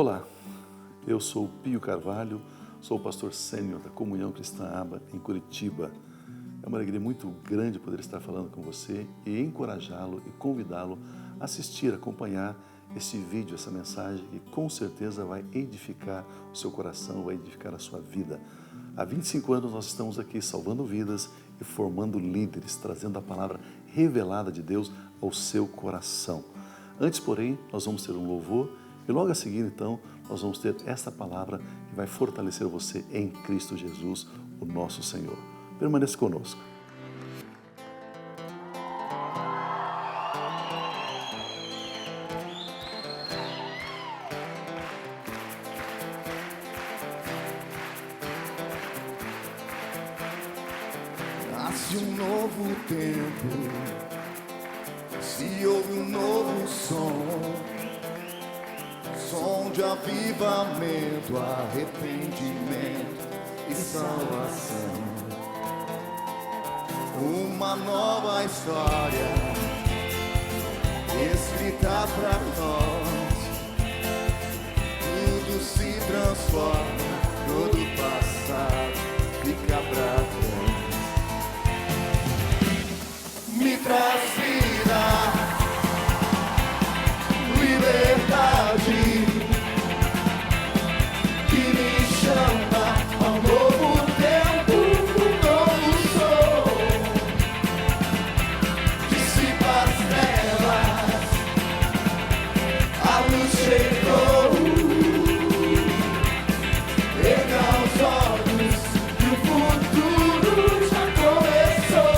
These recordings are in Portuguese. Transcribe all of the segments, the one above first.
Olá, eu sou Pio Carvalho, sou o pastor sênior da Comunhão Cristã Aba em Curitiba. É uma alegria muito grande poder estar falando com você e encorajá-lo e convidá-lo a assistir, acompanhar esse vídeo, essa mensagem que com certeza vai edificar o seu coração, vai edificar a sua vida. Há 25 anos nós estamos aqui salvando vidas e formando líderes, trazendo a palavra revelada de Deus ao seu coração. Antes, porém, nós vamos ter um louvor e logo a seguir, então, nós vamos ter essa palavra que vai fortalecer você em Cristo Jesus, o nosso Senhor. Permaneça conosco. Nasce um novo tempo, se ouve um novo som de avivamento, arrependimento e salvação. Uma nova história escrita pra nós, tudo se transforma, todo passado fica pra trás. Me traz vida, liberdade, que me chama ao novo tempo, um novo som. Dissipa as trevas, a luz chegou. Erga os olhos e o futuro já começou.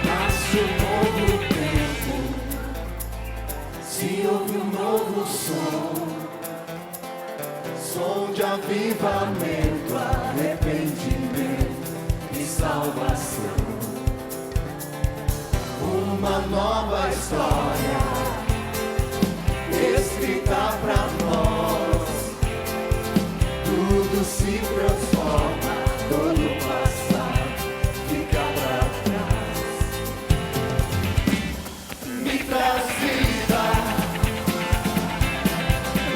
Nasce um novo tempo, se ouve um novo som de avivamento, arrependimento e salvação. Uma nova história escrita pra nós, tudo se transforma, todo passado fica pra trás. Me traz vida,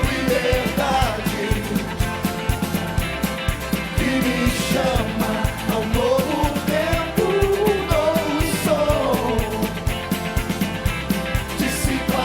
liberdade, que me chama ao novo tempo, um novo som. Dissipa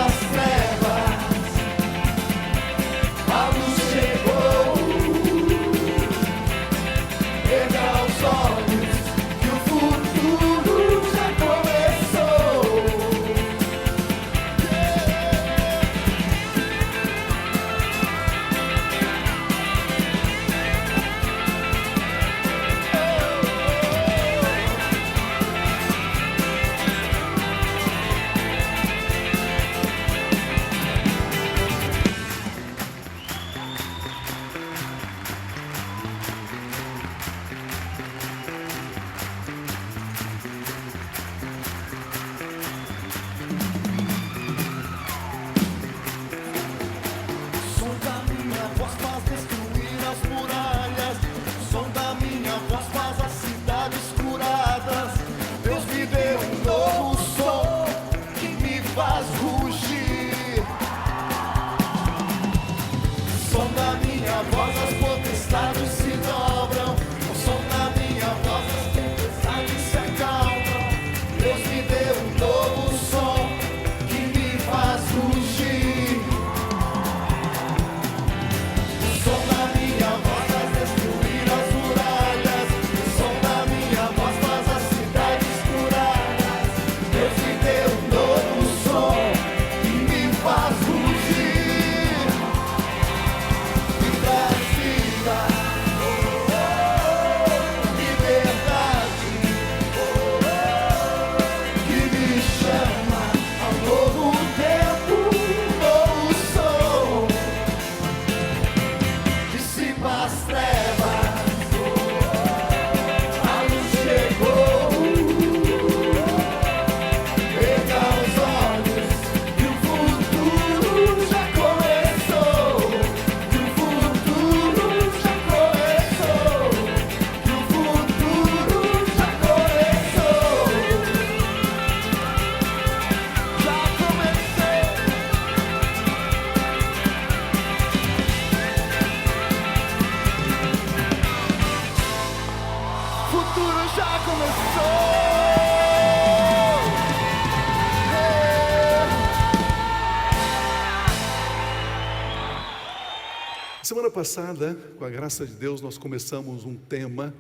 Semana passada, com a graça de Deus, nós começamos um tema: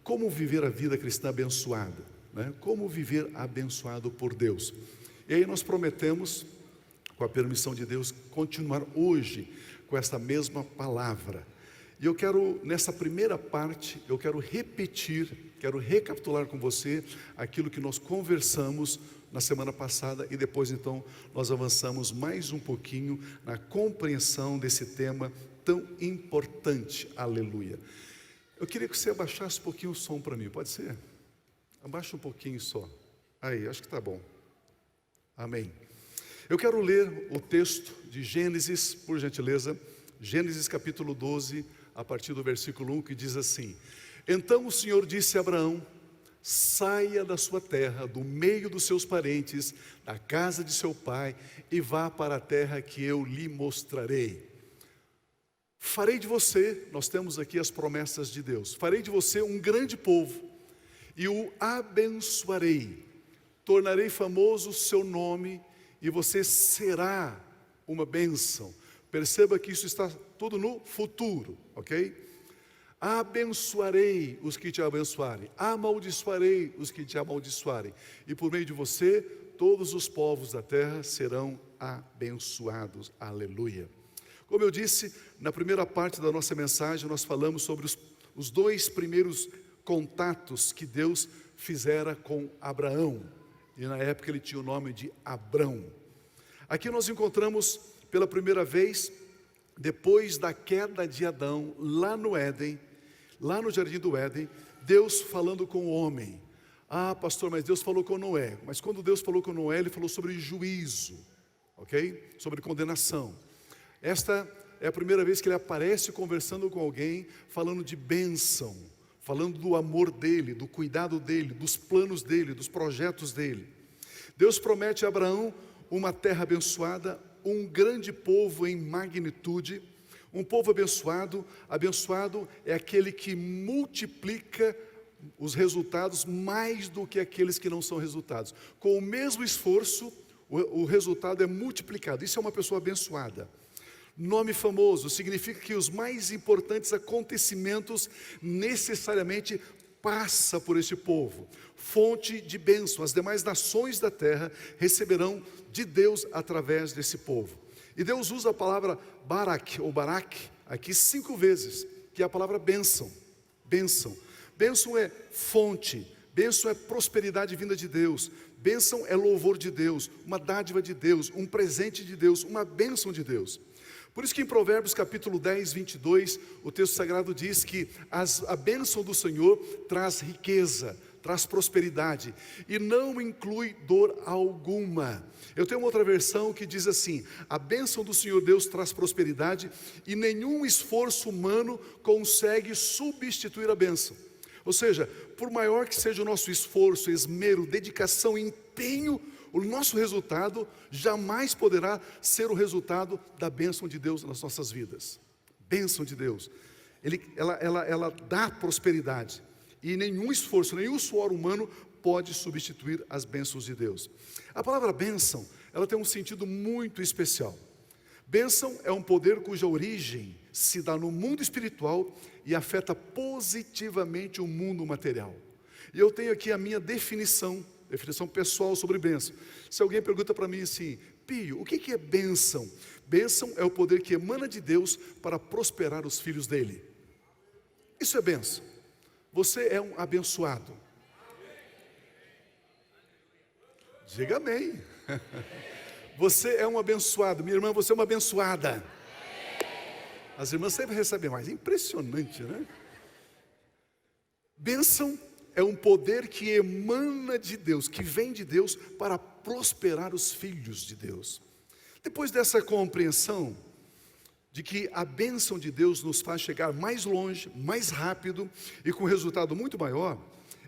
como viver a vida cristã abençoada, né? Como viver abençoado por Deus. E aí nós prometemos, com a permissão de Deus, continuar hoje com essa mesma palavra. E eu quero, nessa primeira parte, eu quero recapitular com você aquilo que nós conversamos na semana passada, e depois então nós avançamos mais um pouquinho na compreensão desse tema tão importante. Aleluia. Eu queria que você abaixasse um pouquinho o som para mim, pode ser? Abaixa um pouquinho só. Aí, acho que está bom. Amém. Eu quero ler o texto de Gênesis, por gentileza, Gênesis capítulo 12, a partir do versículo 1, que diz assim: Então o Senhor disse a Abraão: saia da sua terra, do meio dos seus parentes, da casa de seu pai, e vá para a terra que eu lhe mostrarei. Farei de você, nós temos aqui as promessas de Deus, farei de você um grande povo, e o abençoarei, tornarei famoso o seu nome, e você será uma bênção. Perceba que isso está tudo no futuro, ok? Abençoarei os que te abençoarem, amaldiçoarei os que te amaldiçoarem, e por meio de você, todos os povos da terra serão abençoados. Aleluia. Como eu disse, na primeira parte da nossa mensagem, nós falamos sobre os dois primeiros contatos que Deus fizera com Abraão, e na época ele tinha o nome de Abrão. Aqui nós encontramos pela primeira vez, depois da queda de Adão, lá no Éden, lá no jardim do Éden, Deus falando com o homem. Ah, pastor, mas Deus falou com Noé. Mas quando Deus falou com Noé, Ele falou sobre juízo, ok? Sobre condenação. Esta é a primeira vez que Ele aparece conversando com alguém, falando de bênção, falando do amor dEle, do cuidado dEle, dos planos dEle, dos projetos dEle. Deus promete a Abraão uma terra abençoada, um grande povo em magnitude. Um povo abençoado. Abençoado é aquele que multiplica os resultados mais do que aqueles que não são resultados. Com o mesmo esforço, o resultado é multiplicado. Isso é uma pessoa abençoada. Nome famoso significa que os mais importantes acontecimentos necessariamente passa por este povo. Fonte de bênção. As demais nações da terra receberão de Deus através desse povo. E Deus usa a palavra Barak ou Barak aqui 5 vezes, que é a palavra bênção. Bênção. Bênção é fonte, bênção é prosperidade vinda de Deus, bênção é louvor de Deus, uma dádiva de Deus, um presente de Deus, uma bênção de Deus. Por isso que em Provérbios capítulo 10, 22, o texto sagrado diz que a bênção do Senhor traz riqueza, traz prosperidade, e não inclui dor alguma. Eu tenho uma outra versão que diz assim: a bênção do Senhor Deus traz prosperidade, e nenhum esforço humano consegue substituir a bênção. Ou seja, por maior que seja o nosso esforço, esmero, dedicação, empenho, o nosso resultado jamais poderá ser o resultado da bênção de Deus nas nossas vidas. Bênção de Deus, ela dá prosperidade, e nenhum esforço, nenhum suor humano pode substituir as bênçãos de Deus. A palavra bênção, ela tem um sentido muito especial. Bênção é um poder cuja origem se dá no mundo espiritual e afeta positivamente o mundo material. E eu tenho aqui a minha definição pessoal sobre bênção. Se alguém pergunta para mim assim: Pio, o que é bênção? Bênção é o poder que emana de Deus para prosperar os filhos dele. Isso é bênção. Você é um abençoado. Diga amém. Você é um abençoado. Minha irmã, você é uma abençoada. As irmãs sempre recebem mais. Impressionante, né? Bênção é um poder que emana de Deus, que vem de Deus para prosperar os filhos de Deus. Depois dessa compreensão de que a bênção de Deus nos faz chegar mais longe, mais rápido e com resultado muito maior,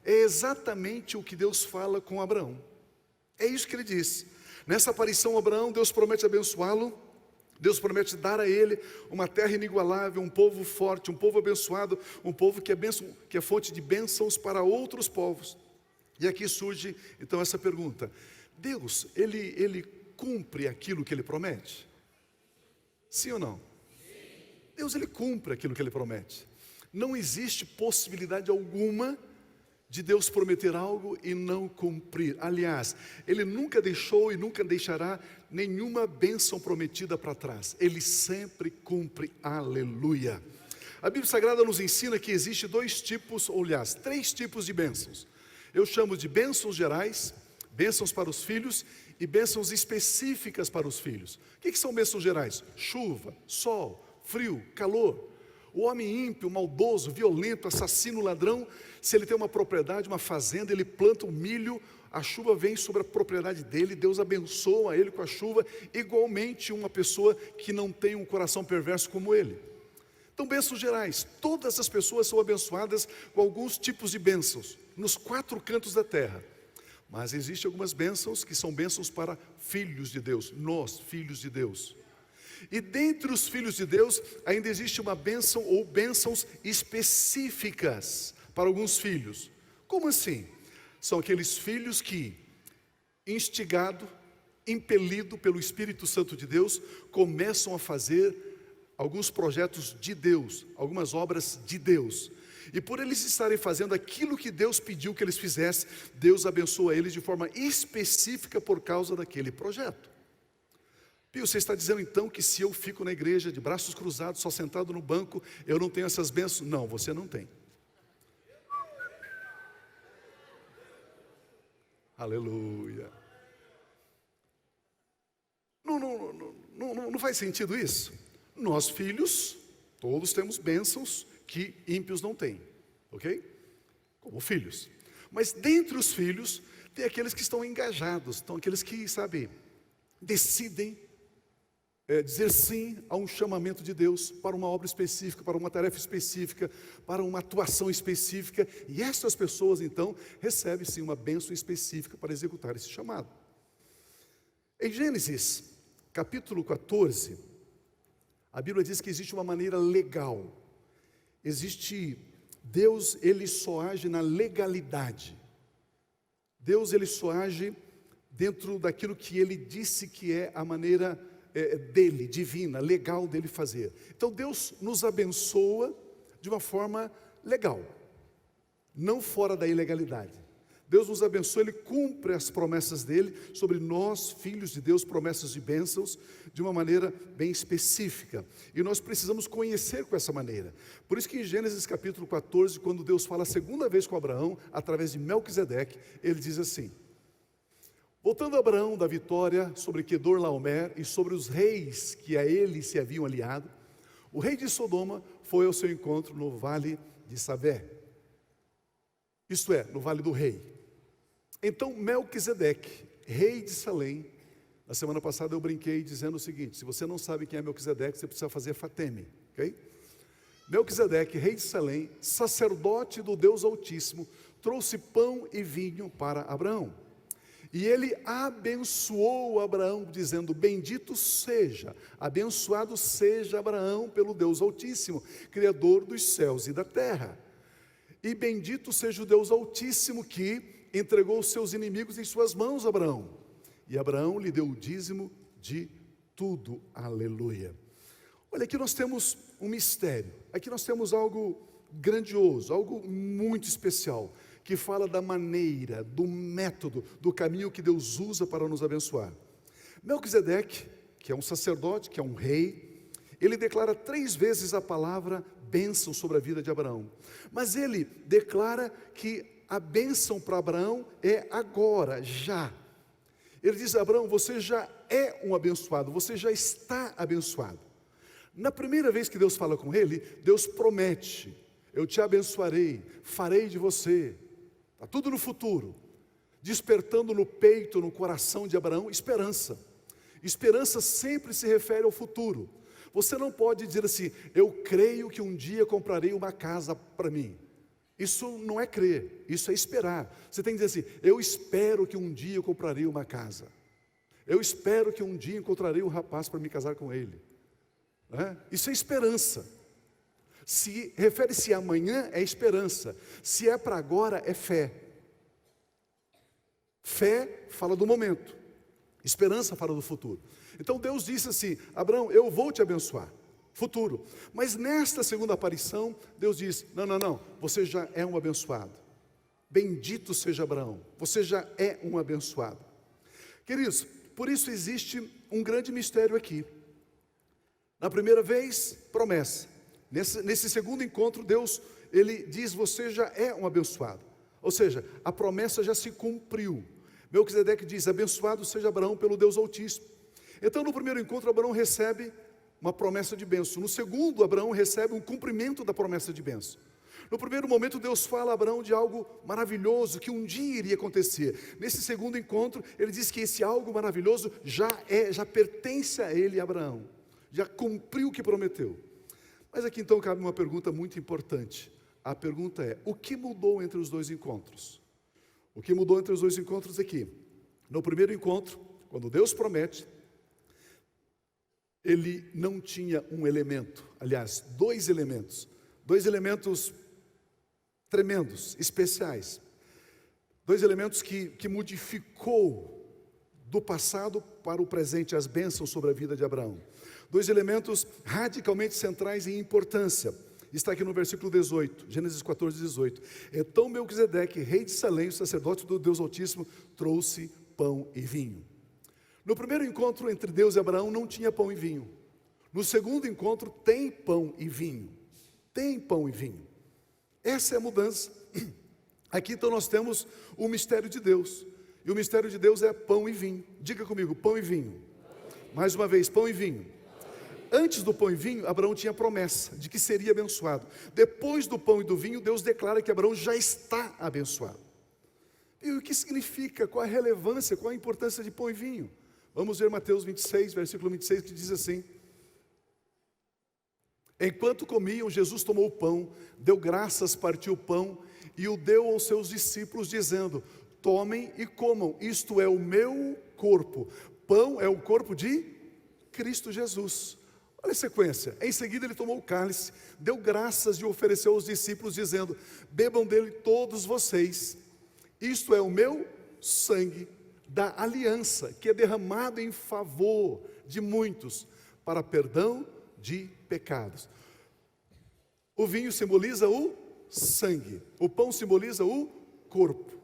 é exatamente o que Deus fala com Abraão. É isso que ele diz. Nessa aparição a Abraão, Deus promete abençoá-lo. Deus promete dar a ele uma terra inigualável, um povo forte, um povo abençoado, um povo que é fonte de bênçãos para outros povos. E aqui surge então essa pergunta: Deus, ele cumpre aquilo que ele promete? Sim ou não? Deus, ele cumpre aquilo que ele promete. Não existe possibilidade alguma de Deus prometer algo e não cumprir. Aliás, ele nunca deixou e nunca deixará nenhuma bênção prometida para trás. Ele sempre cumpre. Aleluia. A Bíblia Sagrada nos ensina que existe dois tipos, ou aliás, três tipos de bênçãos. Eu chamo de bênçãos gerais, bênçãos para os filhos e bênçãos específicas para os filhos. O que são bênçãos gerais? Chuva, sol, frio, calor. O homem ímpio, maldoso, violento, assassino, ladrão, se ele tem uma propriedade, uma fazenda, ele planta um milho, a chuva vem sobre a propriedade dele, Deus abençoa ele com a chuva, igualmente uma pessoa que não tem um coração perverso como ele. Então, bênçãos gerais, todas as pessoas são abençoadas com alguns tipos de bênçãos, nos quatro cantos da terra. Mas existem algumas bênçãos que são bênçãos para filhos de Deus, nós, filhos de Deus. E dentre os filhos de Deus, ainda existe uma bênção ou bênçãos específicas para alguns filhos. Como assim? São aqueles filhos que, instigado, impelido pelo Espírito Santo de Deus, começam a fazer alguns projetos de Deus, algumas obras de Deus. E por eles estarem fazendo aquilo que Deus pediu que eles fizessem, Deus abençoa eles de forma específica por causa daquele projeto. Pio, você está dizendo então que se eu fico na igreja de braços cruzados, só sentado no banco, eu não tenho essas bênçãos? Não, você não tem. Aleluia. Não faz sentido isso? Nós filhos, todos temos bênçãos que ímpios não têm, ok? Como filhos. Mas dentre os filhos, tem aqueles que estão engajados, estão aqueles que, sabe, decidem dizer sim a um chamamento de Deus para uma obra específica, para uma tarefa específica, para uma atuação específica, e essas pessoas então recebem sim uma bênção específica para executar esse chamado. Em Gênesis capítulo 14, a Bíblia diz que existe uma maneira legal, Deus ele só age na legalidade, Deus ele só age dentro daquilo que ele disse que é a maneira dele, divina, legal dele fazer. Então Deus nos abençoa de uma forma legal, não fora da ilegalidade. Deus nos abençoa, Ele cumpre as promessas dele sobre nós, filhos de Deus, promessas de bênçãos, de uma maneira bem específica. E nós precisamos conhecer com essa maneira. Por isso que em Gênesis capítulo 14, quando Deus fala a segunda vez com Abraão, através de Melquisedeque, Ele diz assim: voltando a Abraão da vitória sobre Quedorlaomer e sobre os reis que a ele se haviam aliado, o rei de Sodoma foi ao seu encontro no vale de Savé, isto é, no vale do rei. Então Melquisedeque, rei de Salém, na semana passada eu brinquei dizendo o seguinte: se você não sabe quem é Melquisedeque, você precisa fazer Fateme, ok? Melquisedeque, rei de Salém, sacerdote do Deus Altíssimo, trouxe pão e vinho para Abraão. E ele abençoou Abraão, dizendo: bendito seja, abençoado seja Abraão pelo Deus Altíssimo, Criador dos céus e da terra. E bendito seja o Deus Altíssimo que entregou os seus inimigos em suas mãos, Abraão. E Abraão lhe deu o dízimo de tudo. Aleluia. Olha, aqui nós temos um mistério, aqui nós temos algo grandioso, algo muito especial, que fala da maneira, do método, do caminho que Deus usa para nos abençoar. Melquisedeque, que é um sacerdote, que é um rei, ele declara 3 vezes a palavra bênção sobre a vida de Abraão. Mas ele declara que a bênção para Abraão é agora, já. Ele diz: Abraão, você já é um abençoado, você já está abençoado. Na primeira vez que Deus fala com ele, Deus promete: eu te abençoarei, farei de você. Está tudo no futuro, despertando no peito, no coração de Abraão, esperança. Esperança sempre se refere ao futuro. Você não pode dizer assim: eu creio que um dia comprarei uma casa para mim. Isso não é crer, isso é esperar. Você tem que dizer assim: eu espero que um dia eu comprarei uma casa. Eu espero que um dia encontrarei um rapaz para me casar com ele. Isso é esperança. Se refere-se a amanhã, é esperança. Se é para agora, é fé. Fé fala do momento, esperança fala do futuro. Então Deus disse assim: Abraão, eu vou te abençoar. futuro. Mas nesta segunda aparição, Deus diz, não, você já é um abençoado. Bendito seja Abraão, você já é um abençoado. Queridos, por isso existe um grande mistério aqui. Na primeira vez, promessa. Nesse segundo encontro, Deus, Ele diz, você já é um abençoado. Ou seja, a promessa já se cumpriu. Melquisedeque diz, abençoado seja Abraão pelo Deus Altíssimo. Então no primeiro encontro, Abraão recebe uma promessa de bênção. No segundo, Abraão recebe um cumprimento da promessa de bênção. No primeiro momento, Deus fala a Abraão de algo maravilhoso, que um dia iria acontecer. Nesse segundo encontro, Ele diz que esse algo maravilhoso já pertence a ele, Abraão. Já cumpriu o que prometeu. Mas aqui então cabe uma pergunta muito importante. A pergunta é, o que mudou entre os dois encontros? O que mudou entre os dois encontros é que, no primeiro encontro, quando Deus promete, Ele não tinha um elemento, aliás, dois elementos tremendos, especiais, dois elementos que modificou do passado para o presente as bênçãos sobre a vida de Abraão, dois elementos radicalmente centrais em importância. Está aqui no versículo 18, Gênesis 14, 18. Então Melquisedeque, rei de Salém, sacerdote do Deus Altíssimo, trouxe pão e vinho. No primeiro encontro entre Deus e Abraão não tinha pão e vinho. No segundo encontro tem pão e vinho. Tem pão e vinho. Essa é a mudança. Aqui então nós temos o mistério de Deus. E o mistério de Deus é pão e vinho. Diga comigo, pão e vinho. Mais uma vez, pão e vinho. Antes do pão e vinho, Abraão tinha promessa de que seria abençoado. Depois do pão e do vinho, Deus declara que Abraão já está abençoado. E o que significa? Qual a relevância, qual a importância de pão e vinho? Vamos ver Mateus 26, versículo 26, que diz assim: enquanto comiam, Jesus tomou o pão, deu graças, partiu o pão e o deu aos seus discípulos, dizendo: tomem e comam, isto é o meu corpo. Pão é o corpo de Cristo Jesus. Olha a sequência. Em seguida ele tomou o cálice, deu graças e ofereceu aos discípulos, dizendo: bebam dele todos vocês, isto é o meu sangue da aliança, que é derramado em favor de muitos, para perdão de pecados. O vinho simboliza o sangue, o pão simboliza o corpo.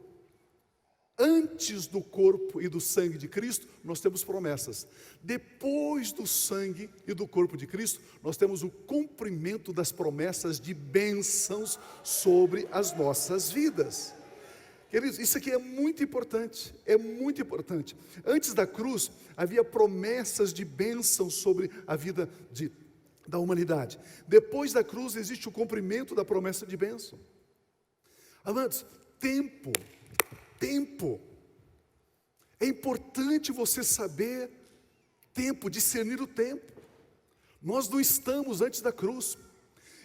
Antes do corpo e do sangue de Cristo, nós temos promessas. Depois do sangue e do corpo de Cristo, nós temos o cumprimento das promessas de bênçãos sobre as nossas vidas. Queridos, isso aqui é muito importante, é muito importante. Antes da cruz, havia promessas de bênção sobre a vida da humanidade. Depois da cruz, existe o cumprimento da promessa de bênção. Amados, tempo. É importante você saber tempo, discernir o tempo. Nós não estamos antes da cruz.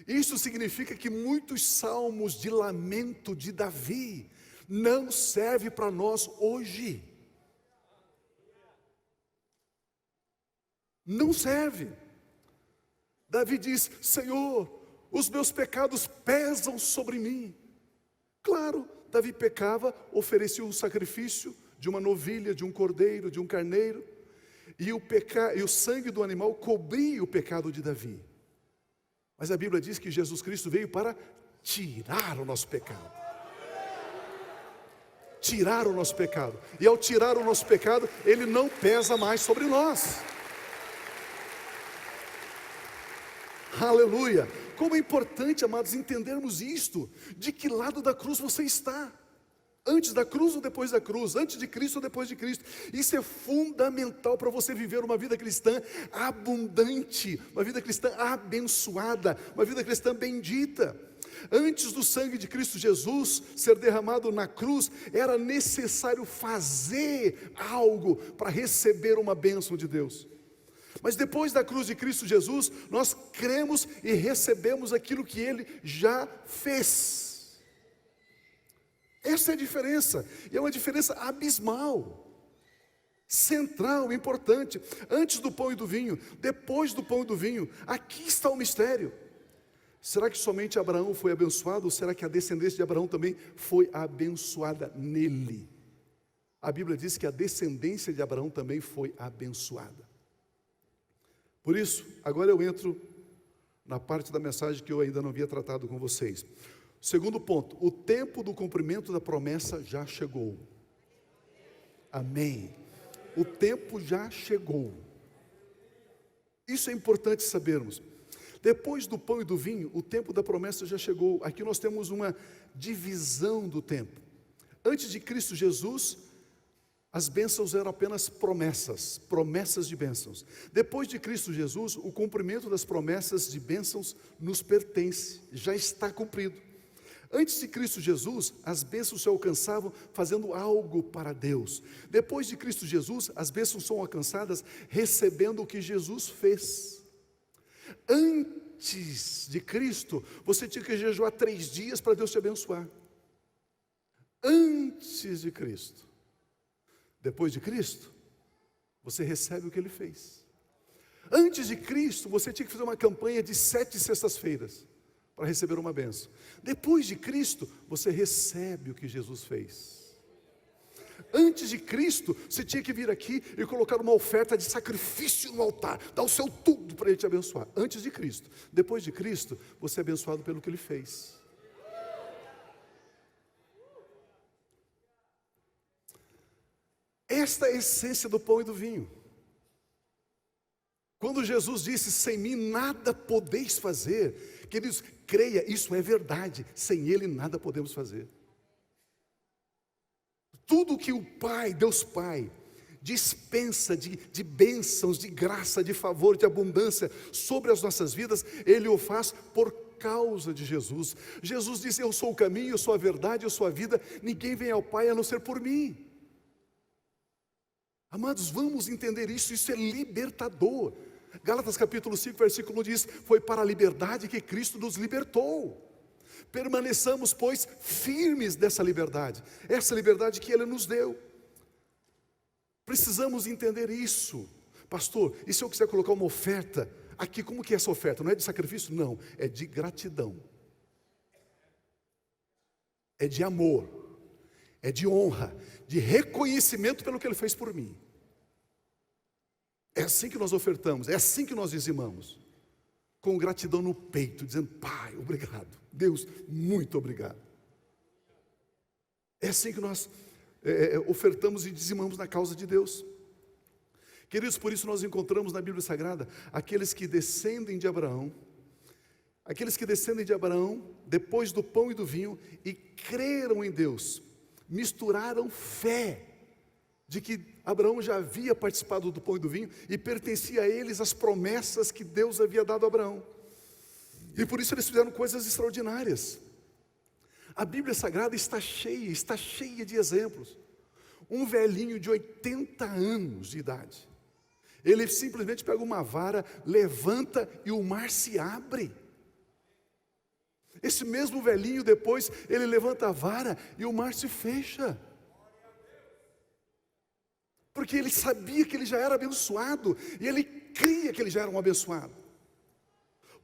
Isso significa que muitos salmos de lamento de Davi não servem para nós hoje. Não serve. Davi diz: Senhor, os meus pecados pesam sobre mim. Claro, Davi pecava, oferecia o sacrifício de uma novilha, de um cordeiro, de um carneiro, e o sangue do animal cobria o pecado de Davi. Mas a Bíblia diz que Jesus Cristo veio para tirar o nosso pecado. Tirar o nosso pecado. E ao tirar o nosso pecado, ele não pesa mais sobre nós. Aleluia! Como é importante, amados, entendermos isto. De que lado da cruz você está? Antes da cruz ou depois da cruz? Antes de Cristo ou depois de Cristo? Isso é fundamental para você viver uma vida cristã abundante, uma vida cristã abençoada, uma vida cristã bendita. Antes do sangue de Cristo Jesus ser derramado na cruz, era necessário fazer algo para receber uma bênção de Deus. Mas depois da cruz de Cristo Jesus, nós cremos e recebemos aquilo que Ele já fez. Essa é a diferença, e é uma diferença abismal, central, importante. Antes do pão e do vinho, depois do pão e do vinho, aqui está o mistério. Será que somente Abraão foi abençoado, ou será que a descendência de Abraão também foi abençoada nele? A Bíblia diz que a descendência de Abraão também foi abençoada. Por isso, agora eu entro na parte da mensagem que eu ainda não havia tratado com vocês. Segundo ponto, o tempo do cumprimento da promessa já chegou. Amém. O tempo já chegou. Isso é importante sabermos. Depois do pão e do vinho, o tempo da promessa já chegou. Aqui nós temos uma divisão do tempo. Antes de Cristo Jesus, as bênçãos eram apenas promessas, promessas de bênçãos. Depois de Cristo Jesus, o cumprimento das promessas de bênçãos nos pertence, já está cumprido. Antes de Cristo Jesus, as bênçãos se alcançavam fazendo algo para Deus. Depois de Cristo Jesus, as bênçãos são alcançadas recebendo o que Jesus fez. Antes de Cristo, você tinha que jejuar 3 dias para Deus te abençoar. Antes de Cristo. Depois de Cristo, você recebe o que Ele fez. Antes de Cristo, você tinha que fazer uma campanha de 7 sextas-feiras para receber uma bênção. Depois de Cristo, você recebe o que Jesus fez. Antes de Cristo, você tinha que vir aqui e colocar uma oferta de sacrifício no altar, dar o seu tudo para Ele te abençoar. Antes de Cristo. Depois de Cristo, você é abençoado pelo que Ele fez. Esta é a essência do pão e do vinho. Quando Jesus disse, sem mim nada podeis fazer, queridos, creia, isso é verdade, sem Ele nada podemos fazer. Tudo que o Pai, Deus Pai, dispensa de bênçãos, de graça, de favor, de abundância sobre as nossas vidas, Ele o faz por causa de Jesus. Jesus disse, eu sou o caminho, eu sou a verdade, eu sou a vida, ninguém vem ao Pai a não ser por mim. Amados, vamos entender isso, isso é libertador. Gálatas capítulo 5, versículo 1 diz, foi para a liberdade que Cristo nos libertou. Permaneçamos, pois, firmes dessa liberdade, essa liberdade que Ele nos deu. Precisamos entender isso. Pastor, e se eu quiser colocar uma oferta aqui, como que é essa oferta? Não é de sacrifício? Não, é de gratidão. É de amor, é de honra, de reconhecimento pelo que Ele fez por mim. É assim que nós ofertamos, é assim que nós dizimamos, com gratidão no peito, dizendo, Pai, obrigado, Deus, muito obrigado. É assim que nós ofertamos e dizimamos na causa de Deus. Queridos, por isso nós encontramos na Bíblia Sagrada, aqueles que descendem de Abraão, depois do pão e do vinho, e creram em Deus, misturaram fé, de que Abraão já havia participado do pão e do vinho, e pertencia a eles as promessas que Deus havia dado a Abraão, e por isso eles fizeram coisas extraordinárias. A Bíblia Sagrada está cheia de exemplos. Um velhinho de 80 anos de idade, ele simplesmente pega uma vara, levanta e o mar se abre. Esse mesmo velhinho depois, ele levanta a vara e o mar se fecha. Porque ele sabia que ele já era abençoado, e ele cria que ele já era um abençoado.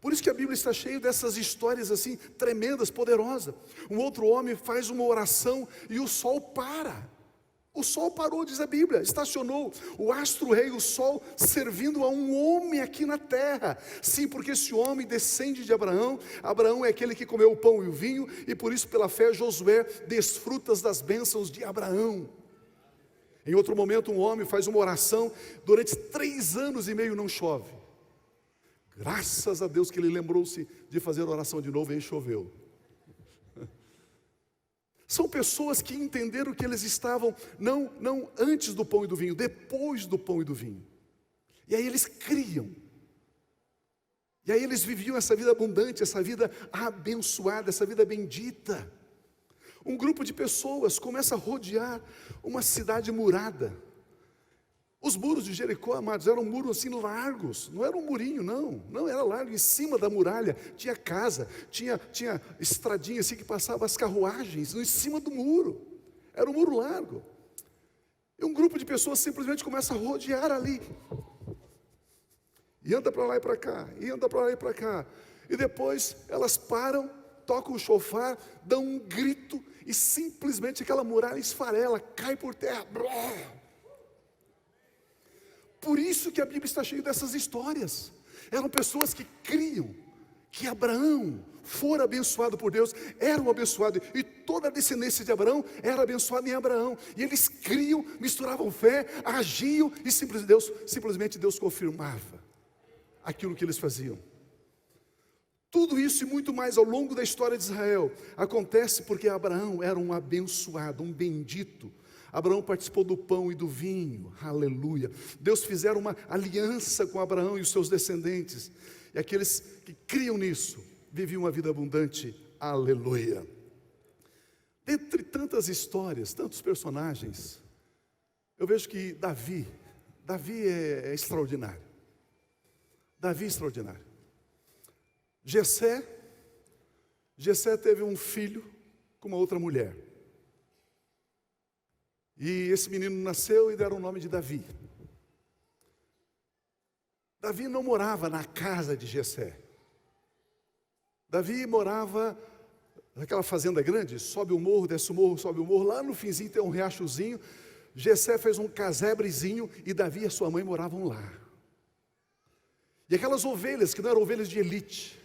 Por isso que a Bíblia está cheia dessas histórias assim, tremendas, poderosas. Um outro homem faz uma oração e o sol para. O sol parou, diz a Bíblia, estacionou. O astro-rei, o sol, servindo a um homem aqui na terra. Sim, porque esse homem descende de Abraão. Abraão é aquele que comeu o pão e o vinho, e por isso pela fé Josué desfruta das bênçãos de Abraão. Em outro momento um homem faz uma oração, durante 3 anos e meio não chove. Graças a Deus que ele lembrou-se de fazer a oração de novo e aí choveu. São pessoas que entenderam que eles estavam, não antes do pão e do vinho, depois do pão e do vinho. E aí eles criam. E aí eles viviam essa vida abundante, essa vida abençoada, essa vida bendita. Um grupo de pessoas começa a rodear uma cidade murada. Os muros de Jericó, amados, eram muros assim largos, não era um murinho, não era largo. Em cima da muralha tinha casa, tinha estradinha assim que passava as carruagens, em cima do muro, era um muro largo. E um grupo de pessoas simplesmente começa a rodear ali, e anda para lá e para cá, e anda para lá e para cá, e depois elas param, tocam o chofar, dão um grito, e simplesmente aquela muralha esfarela, cai por terra. Por isso que a Bíblia está cheia dessas histórias. Eram pessoas que criam, que Abraão fora abençoado por Deus, era um abençoado, e toda a descendência de Abraão era abençoada em Abraão, e eles criam, misturavam fé, agiam, e simplesmente Deus confirmava aquilo que eles faziam. Tudo isso e muito mais ao longo da história de Israel acontece porque Abraão era um abençoado, um bendito. Abraão participou do pão e do vinho, aleluia. Deus fizeram uma aliança com Abraão e os seus descendentes, e aqueles que criam nisso viviam uma vida abundante, aleluia. Dentre tantas histórias, tantos personagens, eu vejo que Davi é extraordinário. Davi é extraordinário. Jessé teve um filho com uma outra mulher. E esse menino nasceu e deram o nome de Davi. Davi não morava na casa de Jessé. Davi morava naquela fazenda grande, sobe o morro, desce o morro, sobe o morro. Lá no finzinho tem um riachozinho. Jessé fez um casebrezinho e Davi e a sua mãe moravam lá. E aquelas ovelhas, que não eram ovelhas de elite,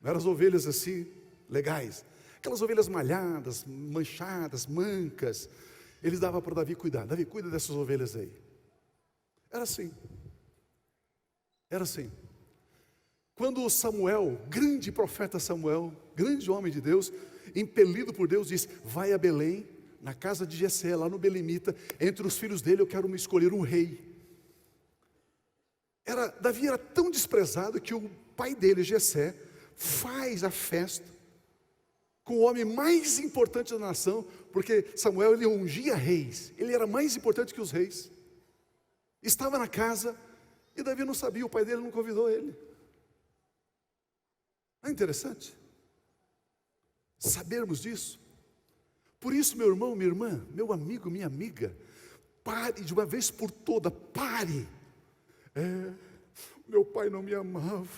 não eram as ovelhas assim, legais, aquelas ovelhas malhadas, manchadas, mancas, eles davam para Davi cuidar. Davi, cuida dessas ovelhas aí. Era assim. Era assim. Quando Samuel, grande profeta Samuel, grande homem de Deus, impelido por Deus, disse: vai a Belém, na casa de Jessé, lá no Belemita, entre os filhos dele eu quero me escolher um rei. Davi era tão desprezado que o pai dele, Jessé, faz a festa com o homem mais importante da nação, porque Samuel, ele ungia reis, ele era mais importante que os reis. Estava na casa e Davi não sabia, o pai dele não convidou ele. Não é interessante sabermos disso? Por isso, meu irmão, minha irmã, meu amigo, minha amiga, pare de uma vez por toda, pare. Meu pai não me amava,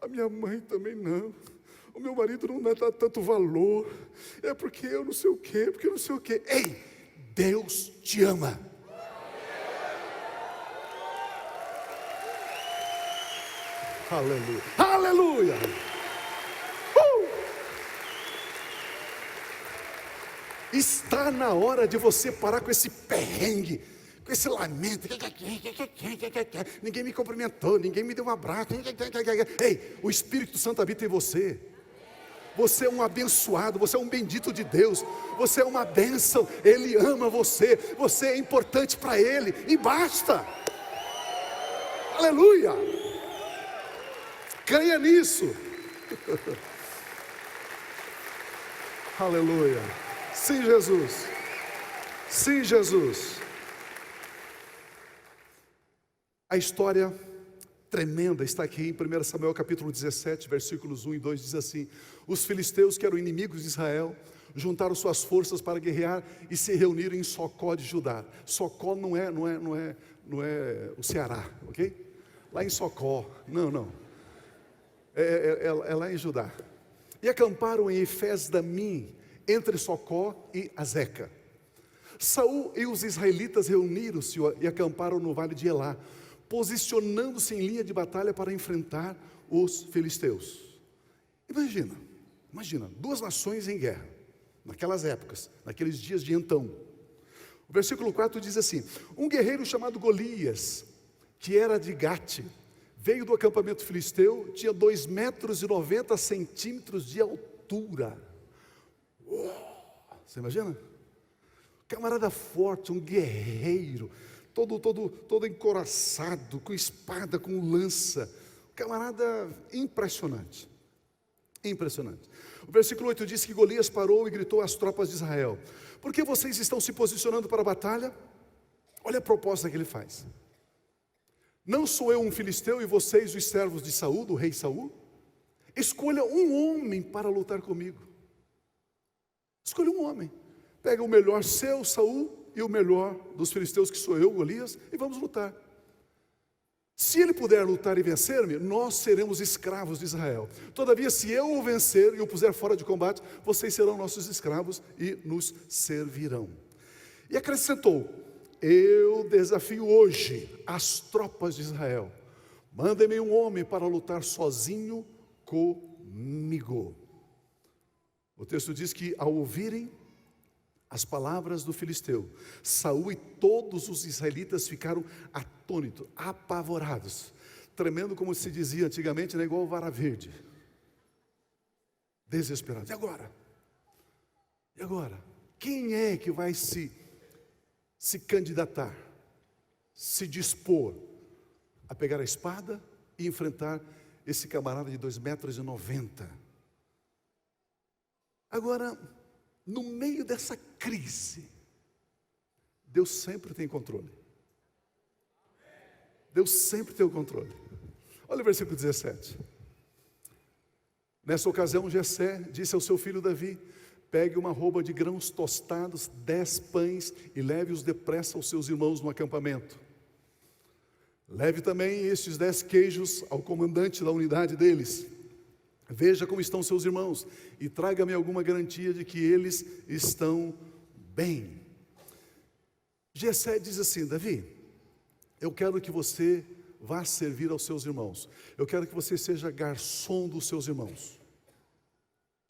a minha mãe também não, o meu marido não dá tanto valor, é porque eu não sei o quê, porque eu não sei o quê. Ei, Deus te ama. Aleluia, aleluia. Está na hora de você parar com esse perrengue, com esse lamento. Ninguém me cumprimentou, ninguém me deu um abraço. Ei, o Espírito Santo habita em você. Você é um abençoado, você é um bendito de Deus, você é uma bênção. Ele ama você, você é importante para Ele, e basta. Aleluia. Creia nisso. Aleluia. Sim, Jesus. Sim, Jesus. A história tremenda está aqui em 1 Samuel capítulo 17, versículos 1 e 2, diz assim: os filisteus, que eram inimigos de Israel, juntaram suas forças para guerrear e se reuniram em Socó de Judá. Socó não é o Ceará, ok? Lá em Socó, não. É lá em Judá. E acamparam em Efes-damim, entre Socó e Azeca. Saul e os israelitas reuniram-se e acamparam no vale de Elá, posicionando-se em linha de batalha para enfrentar os filisteus. Imagina, duas nações em guerra, naquelas épocas, naqueles dias de então. O versículo 4 diz assim: um guerreiro chamado Golias, que era de Gate, veio do acampamento filisteu, tinha 2,90 metros de altura. Você imagina? Camarada forte, um guerreiro, todo encoraçado, com espada, com lança. Camarada impressionante. Impressionante. O versículo 8 diz que Golias parou e gritou às tropas de Israel: por que vocês estão se posicionando para a batalha? Olha a proposta que ele faz: não sou eu um filisteu e vocês os servos de Saul, do rei Saul? Escolha um homem para lutar comigo. Escolha um homem. Pega o melhor seu, Saul, e o melhor dos filisteus, que sou eu, Golias, e vamos lutar. Se ele puder lutar e vencer-me, nós seremos escravos de Israel. Todavia, se eu o vencer e o puser fora de combate, vocês serão nossos escravos e nos servirão. E acrescentou: eu desafio hoje as tropas de Israel. Mandem-me um homem para lutar sozinho comigo. O texto diz que ao ouvirem as palavras do filisteu, Saul e todos os israelitas ficaram atônitos, apavorados, tremendo, como se dizia antigamente, né, igual vara verde, desesperados. E agora? E agora? Quem é que vai se candidatar, se dispor a pegar a espada e enfrentar esse camarada de 2,90 m? Agora, no meio dessa crise, Deus sempre tem controle. Deus sempre tem o controle. Olha o versículo 17. Nessa ocasião, Jessé disse ao seu filho Davi: pegue uma arroba de grãos tostados, 10 pães, e leve-os depressa aos seus irmãos no acampamento. Leve também estes 10 queijos ao comandante da unidade deles. Veja como estão seus irmãos e traga-me alguma garantia de que eles estão bem. Jessé diz assim: Davi, eu quero que você vá servir aos seus irmãos. Eu quero que você seja garçom dos seus irmãos.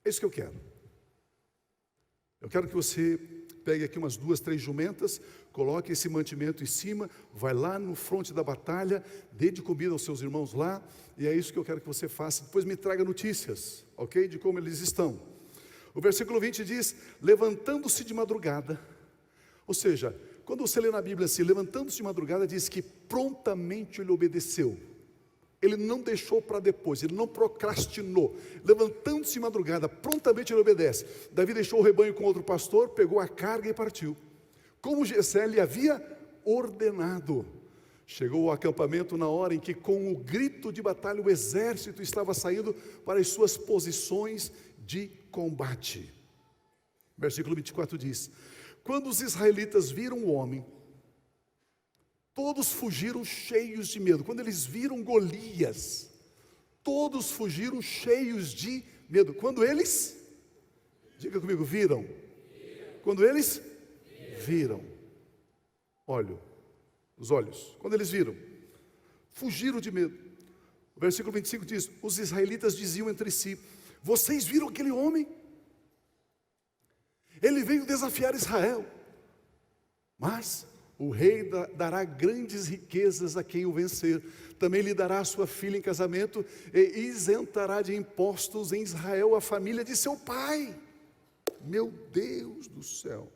É isso que eu quero. Eu quero que você pegue aqui umas 2, 3 jumentas, coloque esse mantimento em cima, vai lá no fronte da batalha, dê de comida aos seus irmãos lá, e é isso que eu quero que você faça. Depois me traga notícias, ok? De como eles estão. O versículo 20 diz: levantando-se de madrugada. Ou seja, quando você lê na Bíblia assim, levantando-se de madrugada, diz que prontamente ele obedeceu. Ele não deixou para depois, ele não procrastinou. Levantando-se de madrugada, prontamente ele obedece. Davi deixou o rebanho com outro pastor, pegou a carga e partiu, como Jessé lhe havia ordenado. Chegou ao acampamento na hora em que, com o grito de batalha, o exército estava saindo para as suas posições de combate. Versículo 24 diz: quando os israelitas viram o homem, todos fugiram cheios de medo. Quando eles viram Golias, todos fugiram cheios de medo. Quando eles, diga comigo, viram. Quando eles viram. Os olhos. Quando eles viram, fugiram de medo. O versículo 25 diz: os israelitas diziam entre si: vocês viram aquele homem? Ele veio desafiar Israel. Mas o rei dará grandes riquezas a quem o vencer. Também lhe dará a sua filha em casamento e isentará de impostos em Israel a família de seu pai. Meu Deus do céu.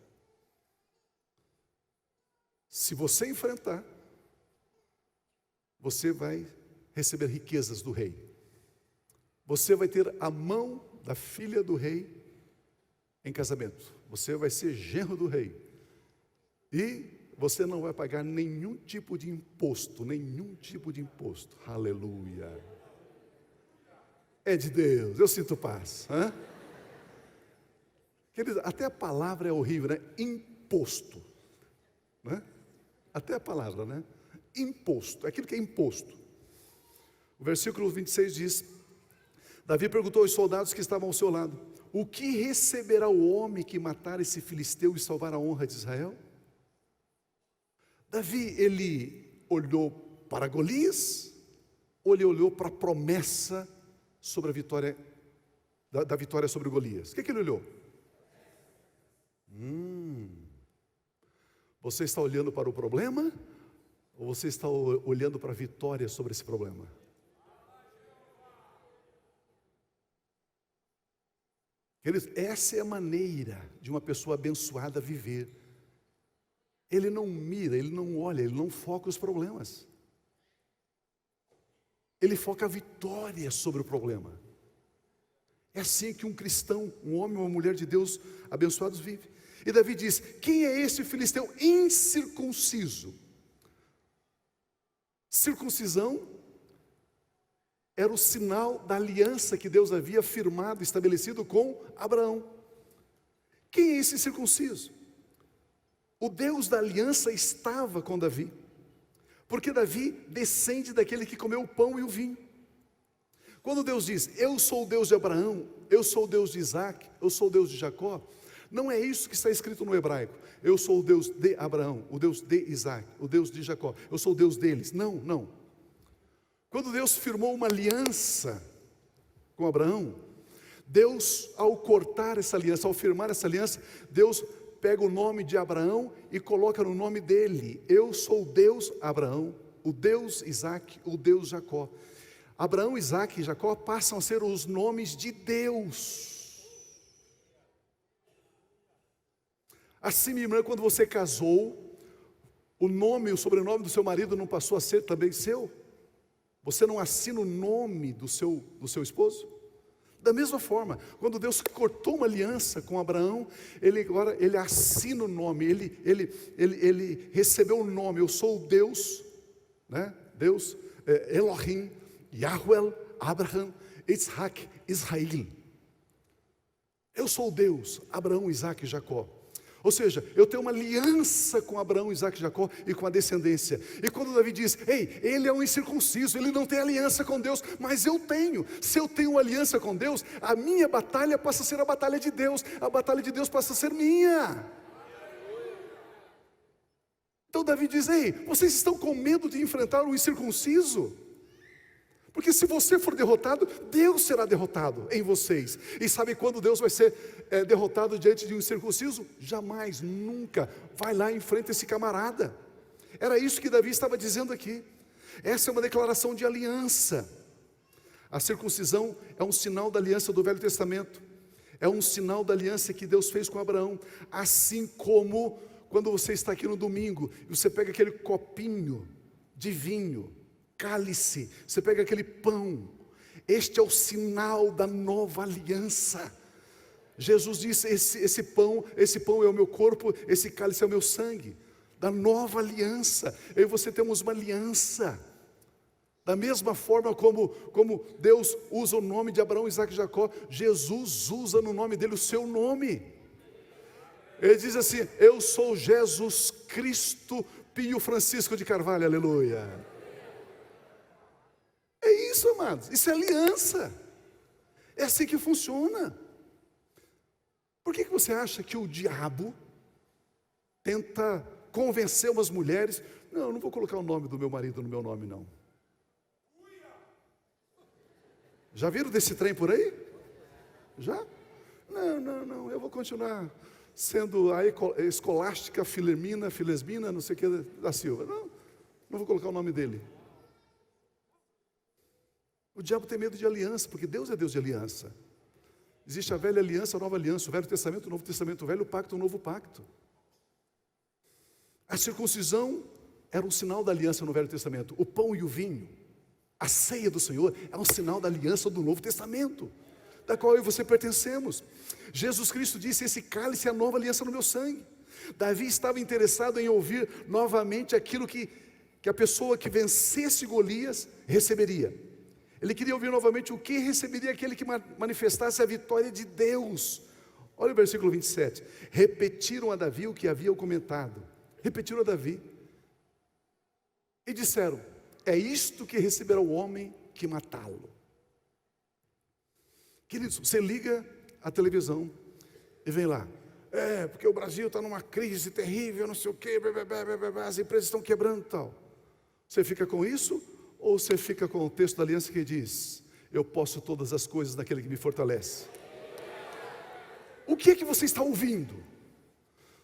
Se você enfrentar, você vai receber riquezas do rei. Você vai ter a mão da filha do rei em casamento. Você vai ser genro do rei. E você não vai pagar nenhum tipo de imposto, Aleluia. É de Deus, eu sinto paz. Queridos, até a palavra é horrível, né? Imposto, né? Até a palavra, né? Imposto, aquilo que é imposto. O versículo 26 diz: Davi perguntou aos soldados que estavam ao seu lado: o que receberá o homem que matar esse filisteu e salvar a honra de Israel? Davi, ele olhou para Golias, ou ele olhou para a promessa sobre a vitória, da vitória sobre Golias? O que ele olhou? Você está olhando para o problema, ou você está olhando para a vitória sobre esse problema? Queridos, essa é a maneira de uma pessoa abençoada viver. Ele não mira, ele não olha, ele não foca os problemas. Ele foca a vitória sobre o problema. É assim que um cristão, um homem ou uma mulher de Deus abençoados vive. E Davi diz: quem é esse filisteu incircunciso? Circuncisão era o sinal da aliança que Deus havia firmado, estabelecido com Abraão. Quem é esse circunciso? O Deus da aliança estava com Davi, porque Davi descende daquele que comeu o pão e o vinho. Quando Deus diz: eu sou o Deus de Abraão, eu sou o Deus de Isaac, eu sou o Deus de Jacó, não é isso que está escrito no hebraico: eu sou o Deus de Abraão, o Deus de Isaac, o Deus de Jacó, eu sou o Deus deles. Não. Quando Deus firmou uma aliança com Abraão, Deus, ao cortar essa aliança, ao firmar essa aliança, Deus pega o nome de Abraão e coloca no nome dele: eu sou o Deus Abraão, o Deus Isaac, o Deus Jacó. Abraão, Isaac e Jacó passam a ser os nomes de Deus. Assim, minha irmã, quando você casou, o nome e o sobrenome do seu marido não passou a ser também seu? Você não assina o nome do seu esposo? Da mesma forma, quando Deus cortou uma aliança com Abraão, ele assina o nome, ele recebeu o nome: eu sou o Deus, né? Deus, Elohim, Yahweh, Abraham, Isaac, Israel. Eu sou o Deus, Abraão, Isaac e Jacó. Ou seja, eu tenho uma aliança com Abraão, Isaac e Jacó e com a descendência. E quando Davi diz: ei, ele é um incircunciso, ele não tem aliança com Deus, mas eu tenho. Se eu tenho uma aliança com Deus, a minha batalha passa a ser a batalha de Deus, a batalha de Deus passa a ser minha. Então Davi diz: ei, vocês estão com medo de enfrentar o incircunciso? Porque se você for derrotado, Deus será derrotado em vocês. E sabe quando Deus vai ser derrotado diante de um incircunciso? Jamais, nunca. Vai lá e enfrenta esse camarada. Era isso que Davi estava dizendo aqui. Essa é uma declaração de aliança. A circuncisão é um sinal da aliança do Velho Testamento. É um sinal da aliança que Deus fez com Abraão. Assim como quando você está aqui no domingo e você pega aquele copinho de vinho, cálice, você pega aquele pão, este é o sinal da nova aliança. Jesus disse: esse pão é o meu corpo, esse cálice é o meu sangue, da nova aliança. Eu e você temos uma aliança. Da mesma forma como Deus usa o nome de Abraão, Isaac e Jacó, Jesus usa no nome dele o seu nome. Ele diz assim: eu sou Jesus Cristo Pio Francisco de Carvalho, aleluia. É isso, amados, isso é aliança. É assim que funciona. Por que você acha que o diabo tenta convencer umas mulheres? Não, eu não vou colocar o nome do meu marido no meu nome, não. Já viram desse trem por aí? Já? Não, eu vou continuar sendo a escolástica Filesmina, não sei o que, da Silva. Não vou colocar o nome dele. O diabo tem medo de aliança, porque Deus é Deus de aliança. Existe a velha aliança, a nova aliança, o Velho Testamento, o Novo Testamento, o Velho Pacto, o Novo Pacto. A circuncisão era um sinal da aliança no Velho Testamento. O pão e o vinho, a ceia do Senhor, é um sinal da aliança do Novo Testamento, da qual eu e você pertencemos. Jesus Cristo disse: esse cálice é a nova aliança no meu sangue. Davi estava interessado em ouvir novamente aquilo que a pessoa que vencesse Golias receberia. Ele queria ouvir novamente o que receberia aquele que manifestasse a vitória de Deus. Olha o versículo 27. Repetiram a Davi o que haviam comentado. Repetiram a Davi. E disseram: é isto que receberá o homem que matá-lo. Queridos, você liga a televisão e vem lá: porque o Brasil está numa crise terrível, não sei o quê, as empresas estão quebrando e tal. Você fica com isso? Ou você fica com o texto da aliança que diz: eu posso todas as coisas naquele que me fortalece? O que é que você está ouvindo?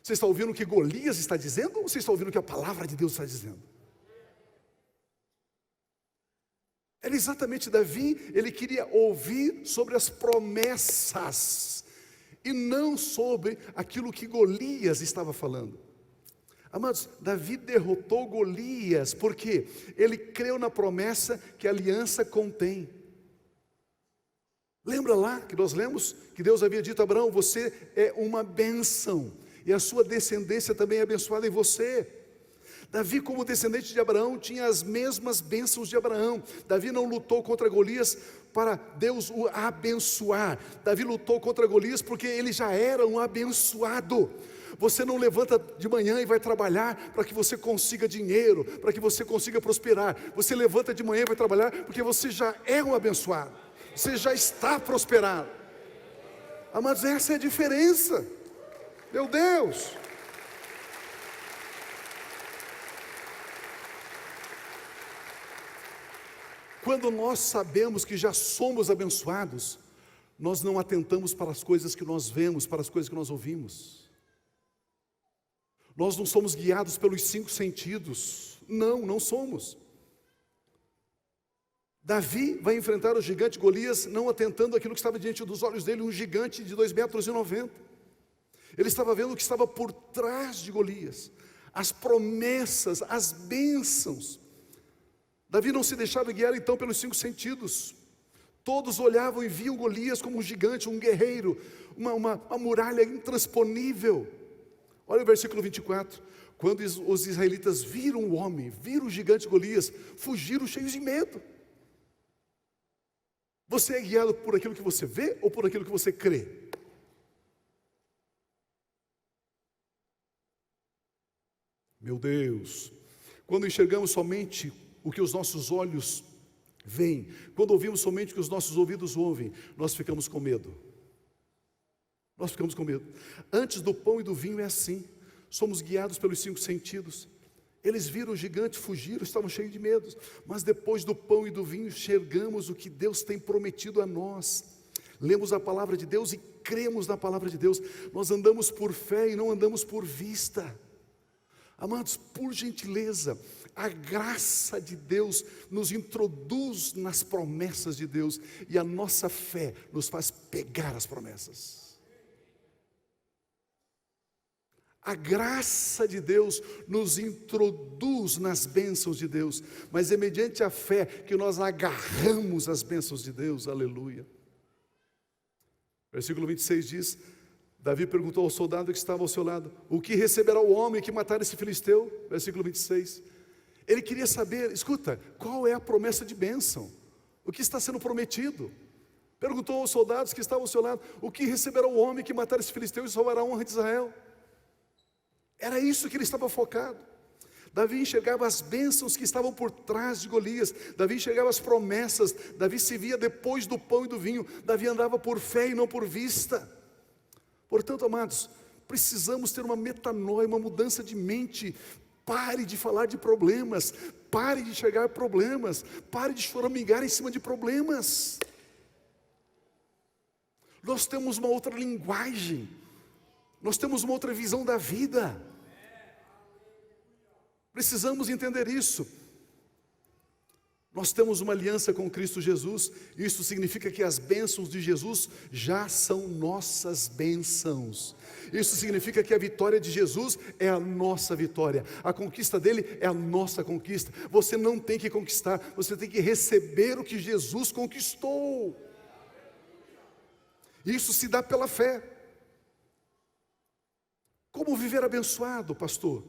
Você está ouvindo o que Golias está dizendo? Ou você está ouvindo o que a palavra de Deus está dizendo? Era exatamente Davi, ele queria ouvir sobre as promessas e não sobre aquilo que Golias estava falando. Amados, Davi derrotou Golias porque ele creu na promessa que a aliança contém. Lembra lá que nós lemos que Deus havia dito a Abraão: você é uma bênção e a sua descendência também é abençoada em você. Davi, como descendente de Abraão, tinha as mesmas bênçãos de Abraão. Davi não lutou contra Golias para Deus o abençoar. Davi lutou contra Golias porque ele já era um abençoado. Você não levanta de manhã e vai trabalhar para que você consiga dinheiro, para que você consiga prosperar. Você levanta de manhã e vai trabalhar porque você já é um abençoado. Você já está prosperado. Amados, essa é a diferença. Meu Deus. Quando nós sabemos que já somos abençoados, nós não atentamos para as coisas que nós vemos, para as coisas que nós ouvimos. Nós não somos guiados pelos 5 sentidos. Não somos. Davi vai enfrentar o gigante Golias, não atentando aquilo que estava diante dos olhos dele, um gigante de 2,90 metros. Ele estava vendo o que estava por trás de Golias, as promessas, as bênçãos. Davi não se deixava guiar então pelos 5 sentidos. Todos olhavam e viam Golias como um gigante, um guerreiro, uma muralha intransponível. Olha o versículo 24. Quando os israelitas viram o homem, viram o gigante Golias, fugiram cheios de medo. Você é guiado por aquilo que você vê ou por aquilo que você crê? Meu Deus, quando enxergamos somente o que os nossos olhos veem, quando ouvimos somente o que os nossos ouvidos ouvem, nós ficamos com medo. Nós ficamos com medo. Antes do pão e do vinho é assim. Somos guiados pelos 5 sentidos. Eles viram o gigante, fugiram, estavam cheios de medo. Mas depois do pão e do vinho, enxergamos o que Deus tem prometido a nós. Lemos a palavra de Deus e cremos na palavra de Deus. Nós andamos por fé e não andamos por vista. Amados, por gentileza, a graça de Deus nos introduz nas promessas de Deus e a nossa fé nos faz pegar as promessas. A graça de Deus nos introduz nas bênçãos de Deus, mas é mediante a fé que nós agarramos as bênçãos de Deus, aleluia. Versículo 26 diz: Davi perguntou ao soldado que estava ao seu lado: o que receberá o homem que matar esse filisteu? Versículo 26. Ele queria saber, escuta, qual é a promessa de bênção? O que está sendo prometido? Perguntou aos soldados que estavam ao seu lado: o que receberá o homem que matar esse filisteu e salvará a honra de Israel? Era isso que ele estava focado. Davi enxergava as bênçãos que estavam por trás de Golias. Davi enxergava as promessas. Davi se via depois do pão e do vinho. Davi andava por fé e não por vista. Portanto, amados, precisamos ter uma metanoia, uma mudança de mente. Pare de falar de problemas. Pare de enxergar problemas. Pare de choramingar em cima de problemas. Nós temos uma outra linguagem. Nós temos uma outra visão da vida. Precisamos entender isso. Nós temos uma aliança com Cristo Jesus. Isso significa que as bênçãos de Jesus já são nossas bênçãos. Isso significa que a vitória de Jesus é a nossa vitória. A conquista dele é a nossa conquista. Você não tem que conquistar, você tem que receber o que Jesus conquistou. Isso se dá pela fé. Como viver abençoado, pastor?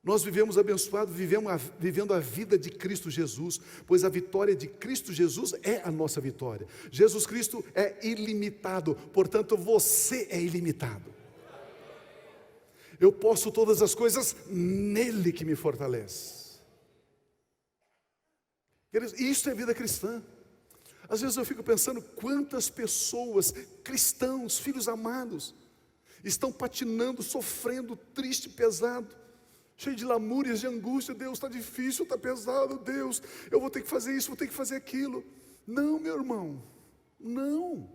Nós vivemos abençoado, vivendo a vida de Cristo Jesus, pois a vitória de Cristo Jesus é a nossa vitória. Jesus Cristo é ilimitado, portanto você é ilimitado. Eu posso todas as coisas nele que me fortalece. Isso é vida cristã. Às vezes eu fico pensando quantas pessoas, cristãos, filhos amados, estão patinando, sofrendo, triste, pesado, cheio de lamúrias, de angústia. Deus, está difícil, está pesado, Deus, eu vou ter que fazer isso, vou ter que fazer aquilo. Não, meu irmão, não.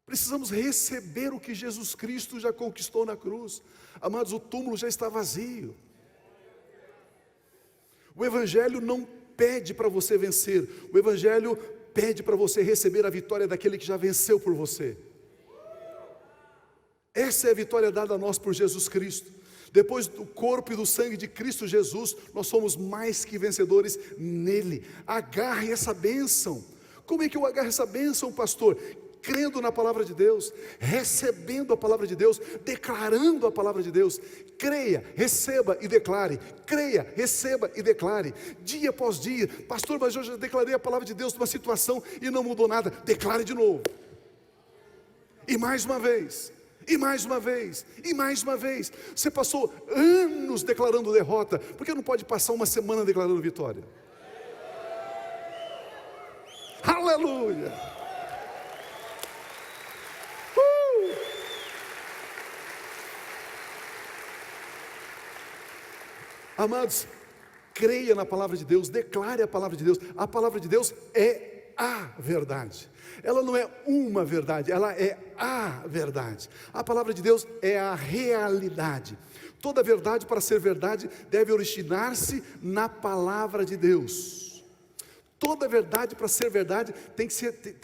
Precisamos receber o que Jesus Cristo já conquistou na cruz. Amados, o túmulo já está vazio. O Evangelho não pede para você vencer, o Evangelho pede para você receber a vitória daquele que já venceu por você. Essa é a vitória dada a nós por Jesus Cristo. Depois do corpo e do sangue de Cristo Jesus, nós somos mais que vencedores nele. Agarre essa bênção. Como é que eu agarro essa bênção, pastor? Crendo na palavra de Deus, recebendo a palavra de Deus, declarando a palavra de Deus. Creia, receba e declare. Creia, receba e declare. Dia após dia: pastor, mas eu já declarei a palavra de Deus numa situação e não mudou nada. Declare de novo. E mais uma vez. E mais uma vez, e mais uma vez. Você passou anos declarando derrota, por que não pode passar uma semana declarando vitória? Aleluia! Amados, creia na palavra de Deus, declare a palavra de Deus. A palavra de Deus é a verdade. Ela não é uma verdade, ela é a verdade. A palavra de Deus é a realidade. Toda verdade, para ser verdade, deve originar-se na palavra de Deus. Toda verdade, para ser verdade, tem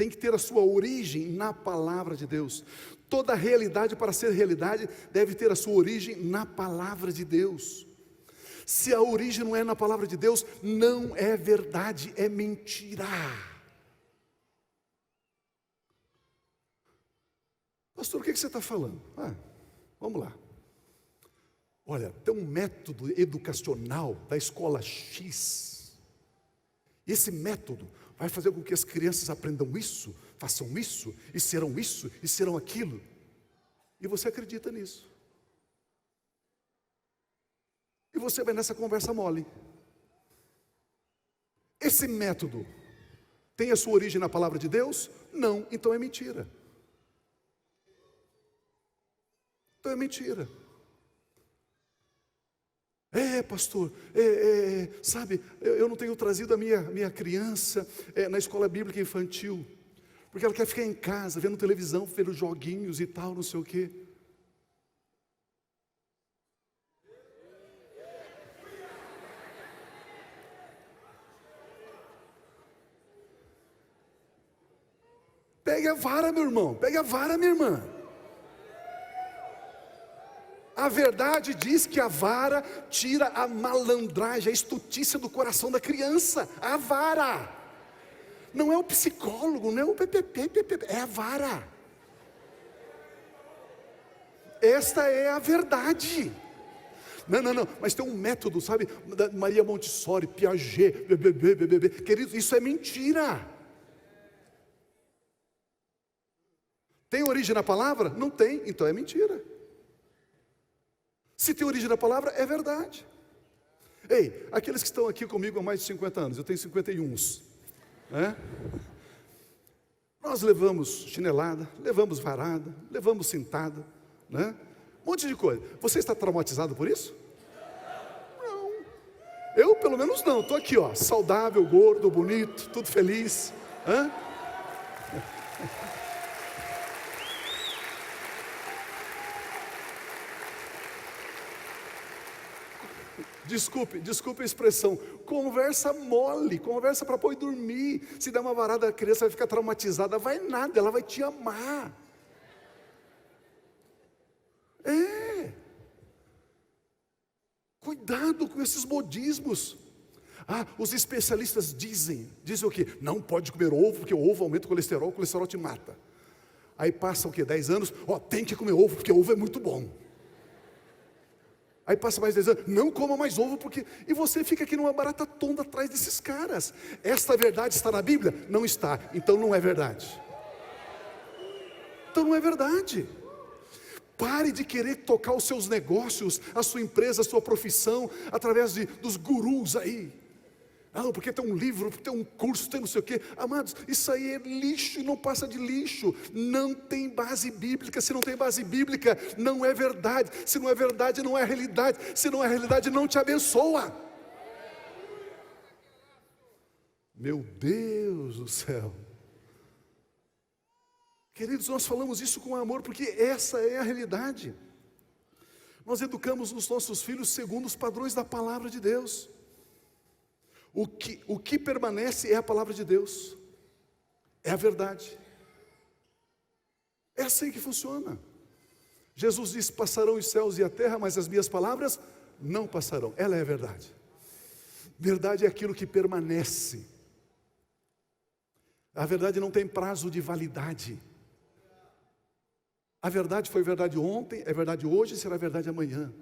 que ter a sua origem na palavra de Deus. Toda realidade, para ser realidade, deve ter a sua origem na palavra de Deus. Se a origem não é na palavra de Deus, não é verdade, é mentira. Pastor, o que você está falando? Vamos lá. Olha, tem um método educacional da escola X. Esse método vai fazer com que as crianças aprendam isso, façam isso, e serão aquilo. E você acredita nisso. E você vai nessa conversa mole. Esse método tem a sua origem na palavra de Deus? Não, então é mentira. Então é mentira. Pastor, sabe, eu não tenho trazido a minha criança na escola bíblica infantil, porque ela quer ficar em casa, vendo televisão, vendo joguinhos e tal, não sei o quê. Pegue a vara, meu irmão, pegue a vara, minha irmã. A verdade diz que a vara tira a malandragem, a estutícia do coração da criança. A vara. Não é o psicólogo, não é o PPP, é a vara. Esta é a verdade. Não, mas tem um método, sabe? Da Maria Montessori, Piaget, queridos, isso é mentira. Tem origem na palavra? Não tem, então é mentira. Se tem origem na palavra, é verdade. Ei, aqueles que estão aqui comigo há mais de 50 anos, eu tenho 51. Nós levamos chinelada, levamos varada, levamos cintada, né? Um monte de coisa. Você está traumatizado por isso? Não. Eu pelo menos não, estou aqui, ó, saudável, gordo, bonito, tudo feliz. Desculpe a expressão, conversa mole, conversa para pôr e dormir. Se der uma varada, a criança vai ficar traumatizada. Vai nada, ela vai te amar. Cuidado com esses modismos. Os especialistas dizem o quê? Não pode comer ovo, porque o ovo aumenta o colesterol te mata. Aí passa o quê? 10 anos, tem que comer ovo, porque ovo é muito bom. Aí passa mais 10 anos, não coma mais ovo, porque... E você fica aqui numa barata tonda atrás desses caras. Esta verdade está na Bíblia? Não está, então não é verdade. Então não é verdade. Pare de querer tocar os seus negócios, a sua empresa, a sua profissão, através dos gurus aí. Porque tem um livro, porque tem um curso, tem não sei o quê. Amados, isso aí é lixo e não passa de lixo. Não tem base bíblica. Se não tem base bíblica, não é verdade. Se não é verdade, não é realidade. Se não é realidade, não te abençoa. Meu Deus do céu. Queridos, nós falamos isso com amor, porque essa é a realidade. Nós educamos os nossos filhos segundo os padrões da palavra de Deus. O que permanece é a palavra de Deus, é a verdade. É assim que funciona. Jesus disse: passarão os céus e a terra, mas as minhas palavras não passarão. Ela é a verdade. Verdade é aquilo que permanece. A verdade não tem prazo de validade. A verdade foi verdade ontem, é verdade hoje e será verdade amanhã.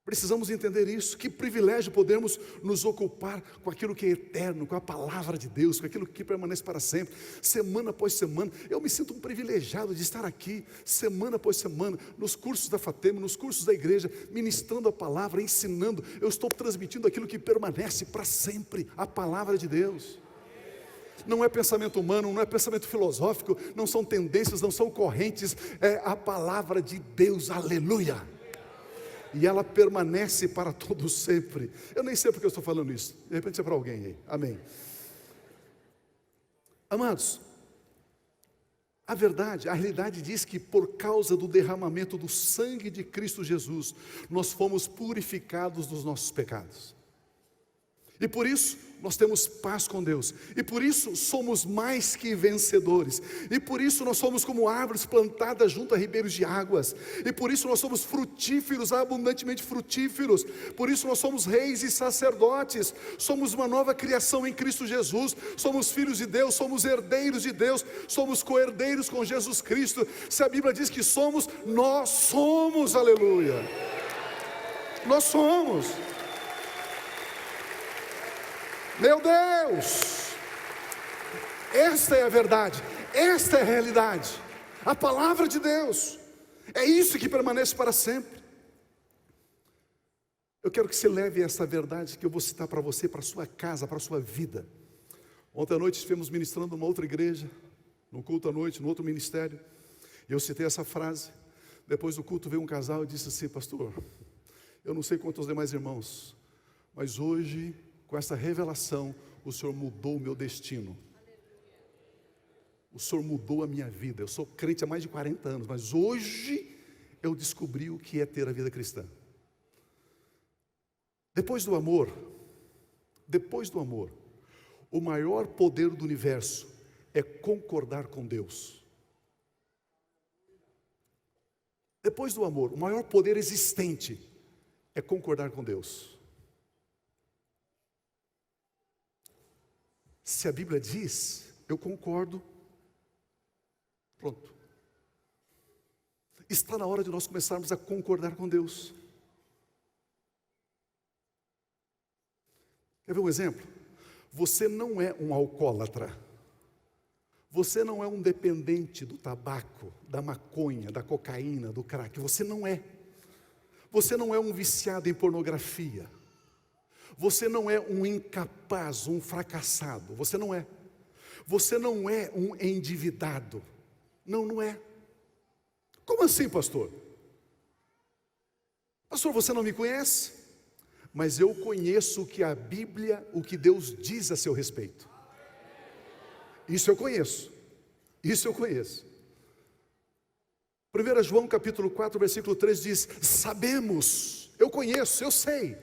Precisamos entender isso. Que privilégio podermos nos ocupar com aquilo que é eterno, com a palavra de Deus, com aquilo que permanece para sempre, semana após semana. Eu me sinto um privilegiado de estar aqui, semana após semana, nos cursos da Fatema, nos cursos da igreja, ministrando a palavra, ensinando. Eu estou transmitindo aquilo que permanece para sempre, a palavra de Deus. Não é pensamento humano, não é pensamento filosófico, não são tendências, não são correntes, é a palavra de Deus, aleluia. e ela permanece para todo sempre. Eu nem sei porque eu estou falando isso, de repente é para alguém aí, amém. Amados, a verdade, a realidade diz que por causa do derramamento do sangue de Cristo Jesus, nós fomos purificados dos nossos pecados. E por isso nós temos paz com Deus. E por isso somos mais que vencedores. E por isso nós somos como árvores plantadas junto a ribeiros de águas. E por isso nós somos frutíferos, abundantemente frutíferos. Por isso nós somos reis e sacerdotes. Somos uma nova criação em Cristo Jesus. Somos filhos de Deus, somos herdeiros de Deus. Somos co-herdeiros com Jesus Cristo. Se a Bíblia diz que somos, nós somos, aleluia. Nós somos. Meu Deus, esta é a verdade, esta é a realidade, a palavra de Deus, é isso que permanece para sempre. Eu quero que você leve essa verdade que eu vou citar para você, para a sua casa, para a sua vida. Ontem à noite estivemos ministrando numa outra igreja, no culto à noite, no outro ministério, e eu citei essa frase. Depois do culto veio um casal e disse assim: pastor, eu não sei quantos demais irmãos, mas hoje, com essa revelação, o Senhor mudou o meu destino. O Senhor mudou a minha vida. Eu sou crente há mais de 40 anos, mas hoje eu descobri o que é ter a vida cristã. Depois do amor, o maior poder do universo é concordar com Deus. Depois do amor, o maior poder existente é concordar com Deus. Se a Bíblia diz, eu concordo, pronto. Está na hora de nós começarmos a concordar com Deus. Quer ver um exemplo? Você não é um alcoólatra. Você não é um dependente do tabaco, da maconha, da cocaína, do crack. Você não é. Você não é um viciado em pornografia. Você não é um incapaz, um fracassado. Você não é. Você não é um endividado. Não, não é. Como assim, pastor? Pastor, você não me conhece? Mas eu conheço o que a Bíblia, o que Deus diz a seu respeito. Isso eu conheço. Isso eu conheço. 1 João capítulo 4, versículo 3 diz: sabemos, eu conheço, eu sei.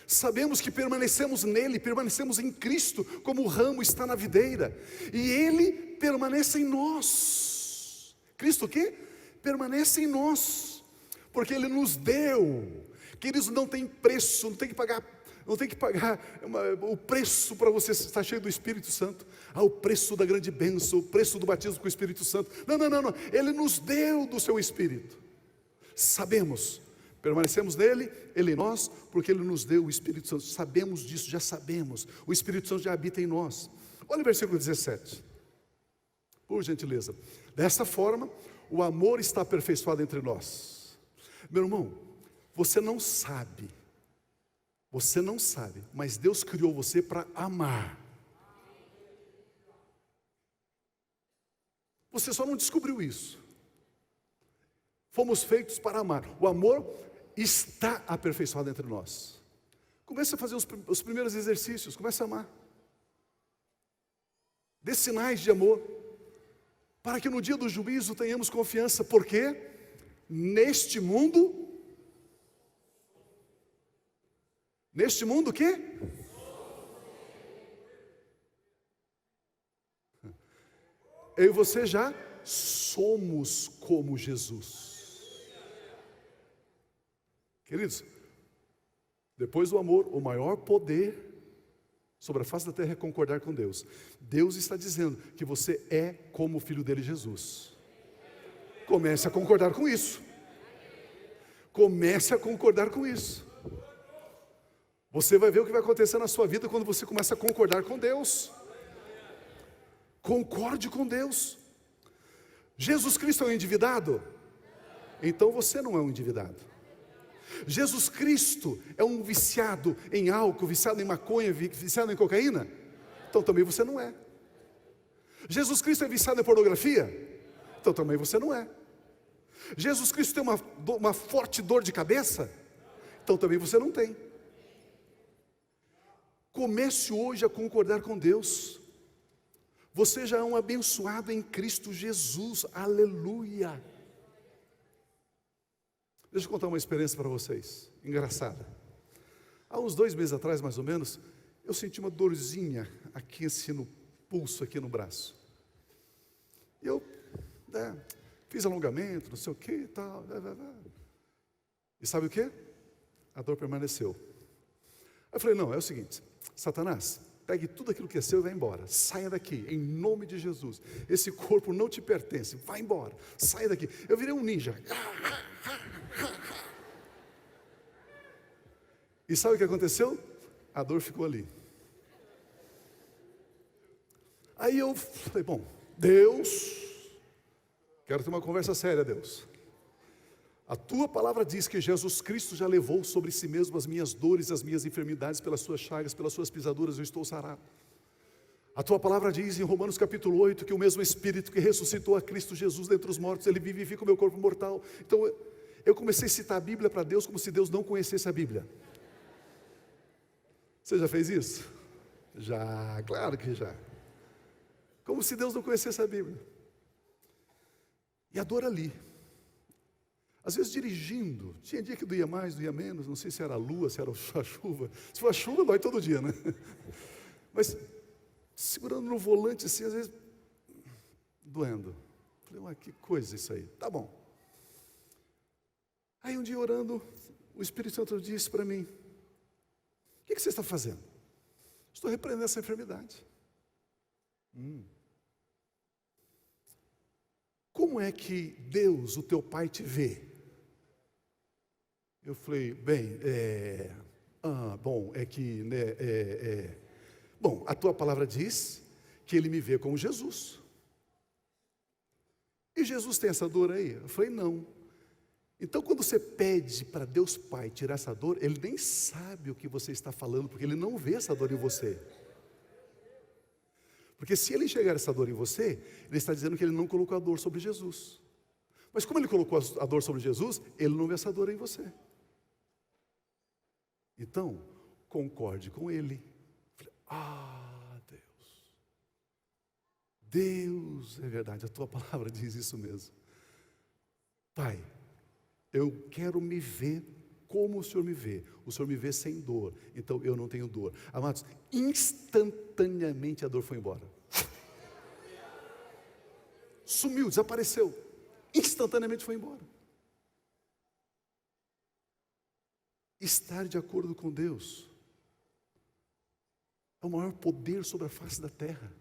Sabemos que permanecemos nele, permanecemos em Cristo, como o ramo está na videira, e ele permanece em nós. Cristo o quê? Permanece em nós, porque ele nos deu. Queridos, não tem preço, não tem que pagar o preço para você estar cheio do Espírito Santo. O preço da grande bênção, o preço do batismo com o Espírito Santo. Não, ele nos deu do seu Espírito. Sabemos, permanecemos nele, ele em nós, porque ele nos deu o Espírito Santo. Sabemos disso, já sabemos. O Espírito Santo já habita em nós. Olha o versículo 17, por gentileza. Dessa forma, o amor está aperfeiçoado entre nós. Meu irmão, você não sabe, mas Deus criou você para amar. Você só não descobriu isso. Fomos feitos para amar. O amor está aperfeiçoado entre nós. Comece a fazer os primeiros exercícios. Comece a amar. Dê sinais de amor, para que no dia do juízo tenhamos confiança. Porque neste mundo o quê? Eu e você já somos como Jesus. Queridos, depois do amor, o maior poder sobre a face da terra é concordar com Deus. Deus está dizendo que você é como o Filho dele, Jesus. Comece a concordar com isso. Comece a concordar com isso. Você vai ver o que vai acontecer na sua vida quando você começa a concordar com Deus. Concorde com Deus. Jesus Cristo é um endividado? Então você não é um endividado. Jesus Cristo é um viciado em álcool, viciado em maconha, viciado em cocaína? Então também você não é. Jesus Cristo é viciado em pornografia? Então também você não é. Jesus Cristo tem uma forte dor de cabeça? então também você não tem. Comece hoje a concordar com Deus. Você já é um abençoado em Cristo Jesus, aleluia. Deixa eu contar uma experiência para vocês, engraçada. Há uns 2 meses atrás, mais ou menos, eu senti uma dorzinha aqui assim no pulso, aqui no braço. E eu fiz alongamento, não sei o que e tal. E sabe o que? A dor permaneceu. Aí eu falei, não, é o seguinte, Satanás, pegue tudo aquilo que é seu e vai embora. Saia daqui, em nome de Jesus. Esse corpo não te pertence, vai embora, saia daqui. Eu virei um ninja. E sabe o que aconteceu? A dor ficou ali. Aí eu falei, bom, Deus, quero ter uma conversa séria, Deus. A tua palavra diz que Jesus Cristo já levou sobre si mesmo as minhas dores, as minhas enfermidades, pelas suas chagas, pelas suas pisaduras eu estou sarado. A tua palavra diz em Romanos capítulo 8 que o mesmo Espírito que ressuscitou a Cristo Jesus dentre os mortos, ele vivifica o meu corpo mortal. Então eu comecei a citar a Bíblia para Deus como se Deus não conhecesse a Bíblia. Você já fez isso? Já, claro que já. Como se Deus não conhecesse a Bíblia. E a dor ali. Às vezes dirigindo, tinha dia que doía mais, doía menos, não sei se era a lua, se era a chuva. Se for a chuva, dói todo dia, né? Mas segurando no volante assim, às vezes doendo. Falei, que coisa isso aí. Tá bom. Aí um dia orando, o Espírito Santo disse para mim, o que você está fazendo? Estou repreendendo essa enfermidade. Como é que Deus, o teu Pai, te vê? Eu falei, bem, bom, é que, né, bom, a tua palavra diz que Ele me vê como Jesus. E Jesus tem essa dor aí? Eu falei, não. Então quando você pede para Deus Pai tirar essa dor, Ele nem sabe o que você está falando, porque Ele não vê essa dor em você. Porque se Ele enxergar essa dor em você, Ele está dizendo que Ele não colocou a dor sobre Jesus. Mas como Ele colocou a dor sobre Jesus, Ele não vê essa dor em você. Então, concorde com Ele. Deus, é verdade, a tua palavra diz isso mesmo. Pai, eu quero me ver como o Senhor me vê. O Senhor me vê sem dor, então eu não tenho dor. Amados, instantaneamente a dor foi embora. Sumiu, desapareceu. Instantaneamente foi embora. Estar de acordo com Deus é o maior poder sobre a face da terra.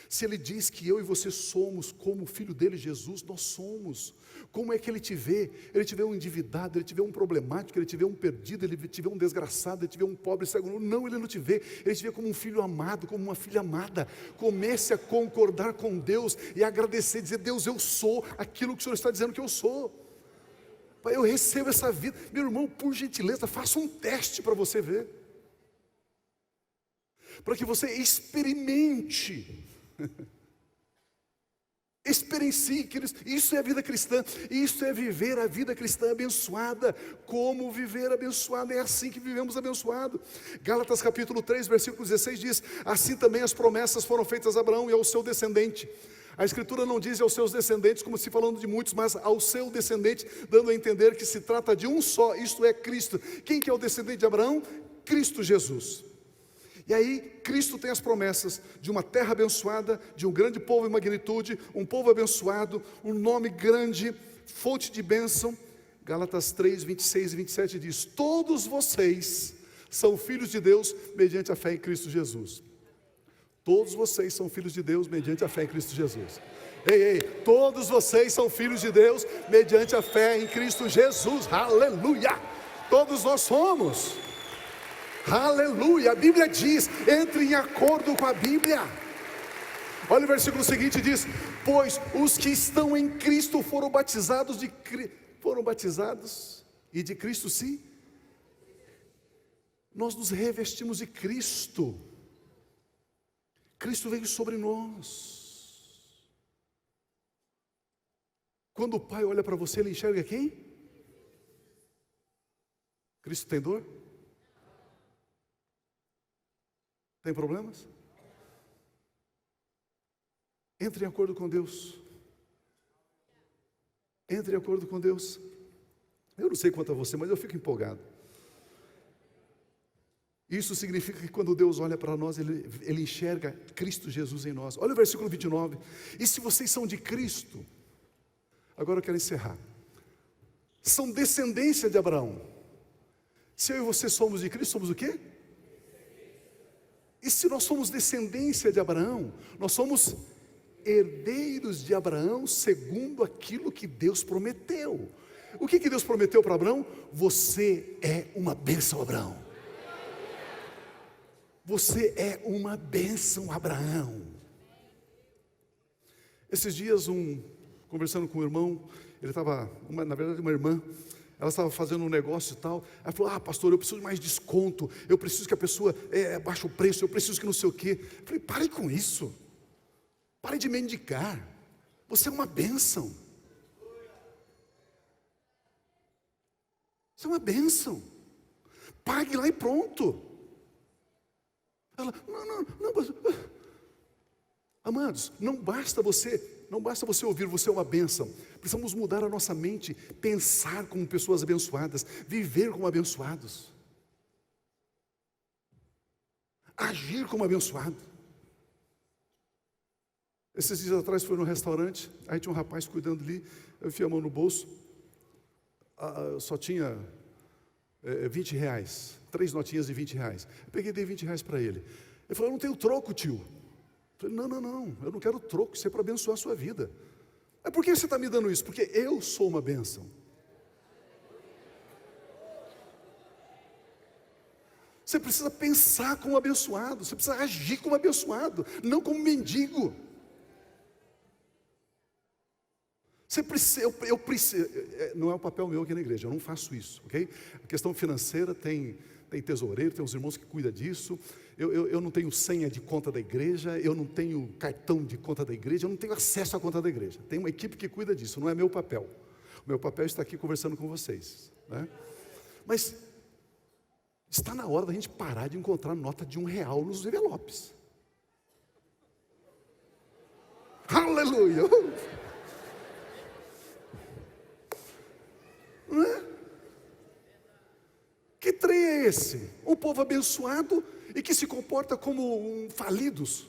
Se Ele diz que eu e você somos como o Filho dele, Jesus, nós somos. Como é que Ele te vê? Ele te vê um endividado, Ele te vê um problemático, Ele te vê um perdido, Ele te vê um desgraçado, Ele te vê um pobre cego. Não, Ele não te vê. Ele te vê como um filho amado, como uma filha amada. Comece a concordar com Deus e agradecer, dizer, Deus, eu sou aquilo que o Senhor está dizendo que eu sou. Pai, eu recebo essa vida. Meu irmão, por gentileza, faça um teste para você ver. Para que você experimente. Experiencie, queridos. Isso é a vida cristã. Isso é viver a vida cristã abençoada. Como viver abençoado? É assim que vivemos abençoado. Gálatas capítulo 3, versículo 16 diz, assim também as promessas foram feitas a Abraão e ao seu descendente. A Escritura não diz aos seus descendentes, como se falando de muitos, mas ao seu descendente, dando a entender que se trata de um só, isto é Cristo. Quem que é o descendente de Abraão? Cristo Jesus. E aí, Cristo tem as promessas de uma terra abençoada, de um grande povo em magnitude, um povo abençoado, um nome grande, fonte de bênção. Gálatas 3, 26 e 27 diz, todos vocês são filhos de Deus mediante a fé em Cristo Jesus. Todos vocês são filhos de Deus mediante a fé em Cristo Jesus. Ei, todos vocês são filhos de Deus mediante a fé em Cristo Jesus. Aleluia! Todos nós somos. Aleluia! A Bíblia diz, entre em acordo com a Bíblia. Olha o versículo seguinte, diz, pois os que estão em Cristo foram batizados e de Cristo sim. Nós nos revestimos de Cristo. Cristo veio sobre nós. Quando o Pai olha para você, Ele enxerga quem? Cristo tem dor? Tem problemas? Entre em acordo com Deus. Entre em acordo com Deus. Eu não sei quanto a você, mas eu fico empolgado. Isso significa que quando Deus olha para nós, Ele enxerga Cristo Jesus em nós. Olha o versículo 29. E se vocês são de Cristo, agora eu quero encerrar. São descendência de Abraão. Se eu e você somos de Cristo, somos o quê? E se nós somos descendência de Abraão, nós somos herdeiros de Abraão segundo aquilo que Deus prometeu. O que Deus prometeu para Abraão? Você é uma bênção, Abraão. Você é uma bênção, Abraão. Esses dias, conversando com um irmão, ele estava, na verdade uma irmã, ela estava fazendo um negócio e tal. Ela falou: pastor, eu preciso de mais desconto, eu preciso que a pessoa baixe o preço, eu preciso que não sei o quê. Eu falei: pare com isso, pare de mendigar, você é uma bênção. Você é uma bênção. Pague lá e pronto. Ela: não, amados, não basta você ouvir, você é uma bênção. Precisamos mudar a nossa mente, pensar como pessoas abençoadas, viver como abençoados, agir como abençoado. Esses dias atrás fui num restaurante, aí tinha um rapaz cuidando ali, eu enfiei a mão no bolso, só tinha 20 reais, 3 notinhas de 20 reais. Eu peguei e dei 20 reais para ele. Ele falou: eu não tenho troco, tio. Eu falei: não, eu não quero troco, isso é para abençoar a sua vida. Mas por que você está me dando isso? Porque eu sou uma bênção. Você precisa pensar como abençoado, você precisa agir como abençoado, não como mendigo. Você precisa, eu preciso, não é o papel meu aqui na igreja, eu não faço isso, ok? A questão financeira tem tesoureiro, tem uns irmãos que cuidam disso. Eu não tenho senha de conta da igreja, eu não tenho cartão de conta da igreja, eu não tenho acesso à conta da igreja. Tem uma equipe que cuida disso, não é meu papel. O meu papel está aqui conversando com vocês, né? Mas está na hora da gente parar de encontrar nota de R$1 nos envelopes. Aleluia! Não é? Que trem é esse? Um povo abençoado e que se comporta como falidos.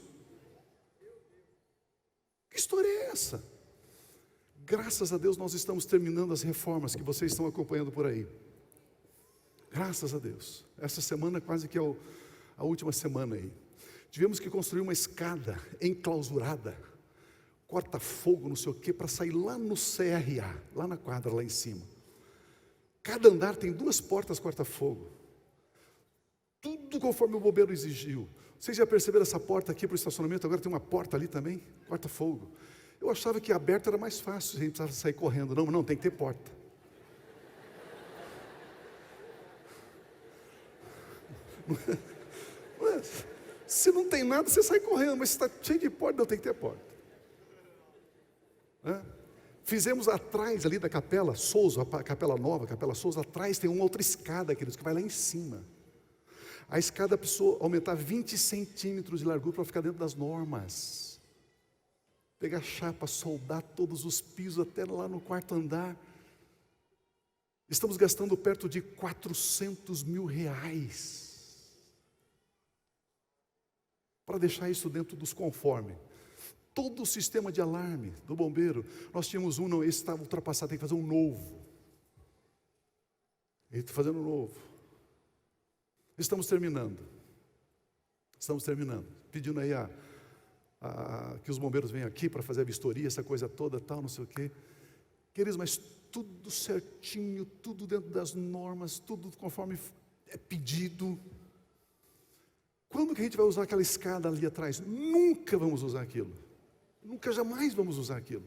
Que história é essa? Graças a Deus nós estamos terminando as reformas que vocês estão acompanhando por aí. Graças a Deus. Essa semana quase que é a última semana aí. Tivemos que construir uma escada enclausurada, corta-fogo, não sei o quê, para sair lá no CRA, lá na quadra, lá em cima. Cada andar tem 2 portas corta-fogo. Tudo conforme o bombeiro exigiu. Vocês já perceberam essa porta aqui para o estacionamento? Agora tem uma porta ali também, corta-fogo. Eu achava que aberto era mais fácil, a gente precisava sair correndo. Não, tem que ter porta. Se não tem nada, você sai correndo, mas se está cheio de porta, não tem que ter porta. Fizemos atrás ali da capela Souza, a capela nova, a capela Souza, atrás tem uma outra escada, queridos, que vai lá em cima. A escada precisou aumentar 20 centímetros de largura para ficar dentro das normas. Pegar chapa, soldar todos os pisos até lá no 4º andar. Estamos gastando perto de R$400 mil para deixar isso dentro dos conformes. Todo o sistema de alarme do bombeiro, nós tínhamos não, esse estava ultrapassado, tem que fazer um novo. Ele está fazendo um novo. Estamos terminando, pedindo aí que os bombeiros venham aqui para fazer a vistoria, essa coisa toda, tal, não sei o quê. Queridos, mas tudo certinho, tudo dentro das normas, tudo conforme é pedido. Quando que a gente vai usar aquela escada ali atrás? Nunca vamos usar aquilo. Nunca, jamais vamos usar aquilo.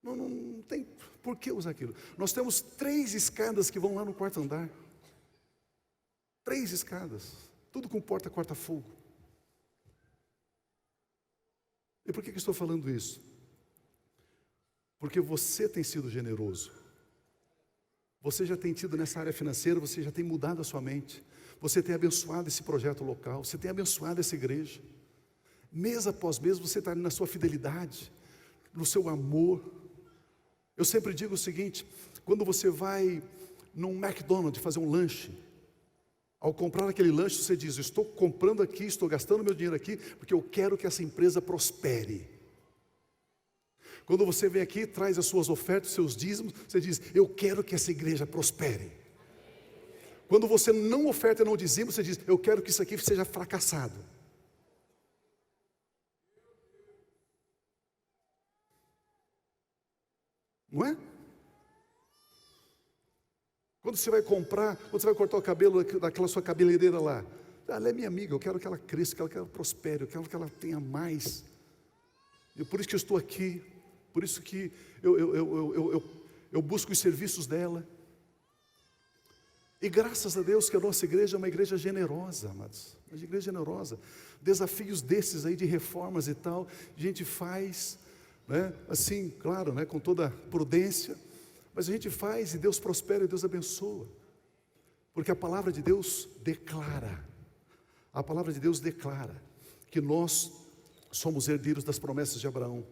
Não tem por que usar aquilo. Nós temos 3 escadas que vão lá no 4º andar. 3 escadas, tudo com porta corta-fogo. E por que estou falando isso? Porque você tem sido generoso. Você já tem tido nessa área financeira, você já tem mudado a sua mente. Você tem abençoado esse projeto local, você tem abençoado essa igreja. Mês após mês você está na sua fidelidade, no seu amor. Eu sempre digo o seguinte: quando você vai num McDonald's fazer um lanche, ao comprar aquele lanche você diz: estou comprando aqui, estou gastando meu dinheiro aqui, porque eu quero que essa empresa prospere. Quando você vem aqui, traz as suas ofertas, seus dízimos, você diz: eu quero que essa igreja prospere. Quando você não oferta e não dizima, você diz: eu quero que isso aqui seja fracassado. Não é? Quando você vai comprar, quando você vai cortar o cabelo daquela sua cabeleireira lá, ela é minha amiga, eu quero que ela cresça, eu quero que ela prospere, eu quero que ela tenha mais. E por isso que eu estou aqui, por isso que eu busco os serviços dela. E graças a Deus que a nossa igreja é uma igreja generosa, amados, uma igreja generosa. Desafios desses aí de reformas e tal, a gente faz, né, assim, claro, né, com toda prudência, mas a gente faz e Deus prospera e Deus abençoa, porque a palavra de Deus declara, que nós somos herdeiros das promessas de Abraão.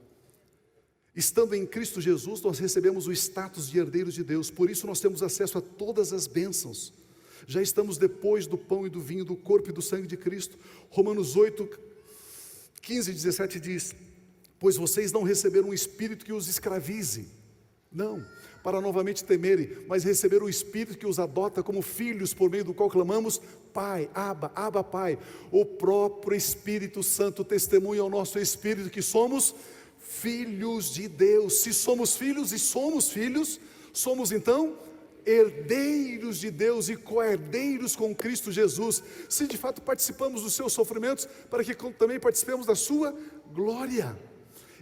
Estando em Cristo Jesus, nós recebemos o status de herdeiros de Deus, por isso nós temos acesso a todas as bênçãos. Já estamos depois do pão e do vinho, do corpo e do sangue de Cristo. Romanos 8, 15 e 17 diz: pois vocês não receberam um espírito que os escravize, não, para novamente temerem, mas receberam o espírito que os adota como filhos, por meio do qual clamamos: Pai, Abba, Pai. O próprio Espírito Santo testemunha ao nosso espírito que somos filhos de Deus. Se somos filhos e somos filhos, somos então herdeiros de Deus e co-herdeiros com Cristo Jesus, se de fato participamos dos seus sofrimentos, para que também participemos da sua glória.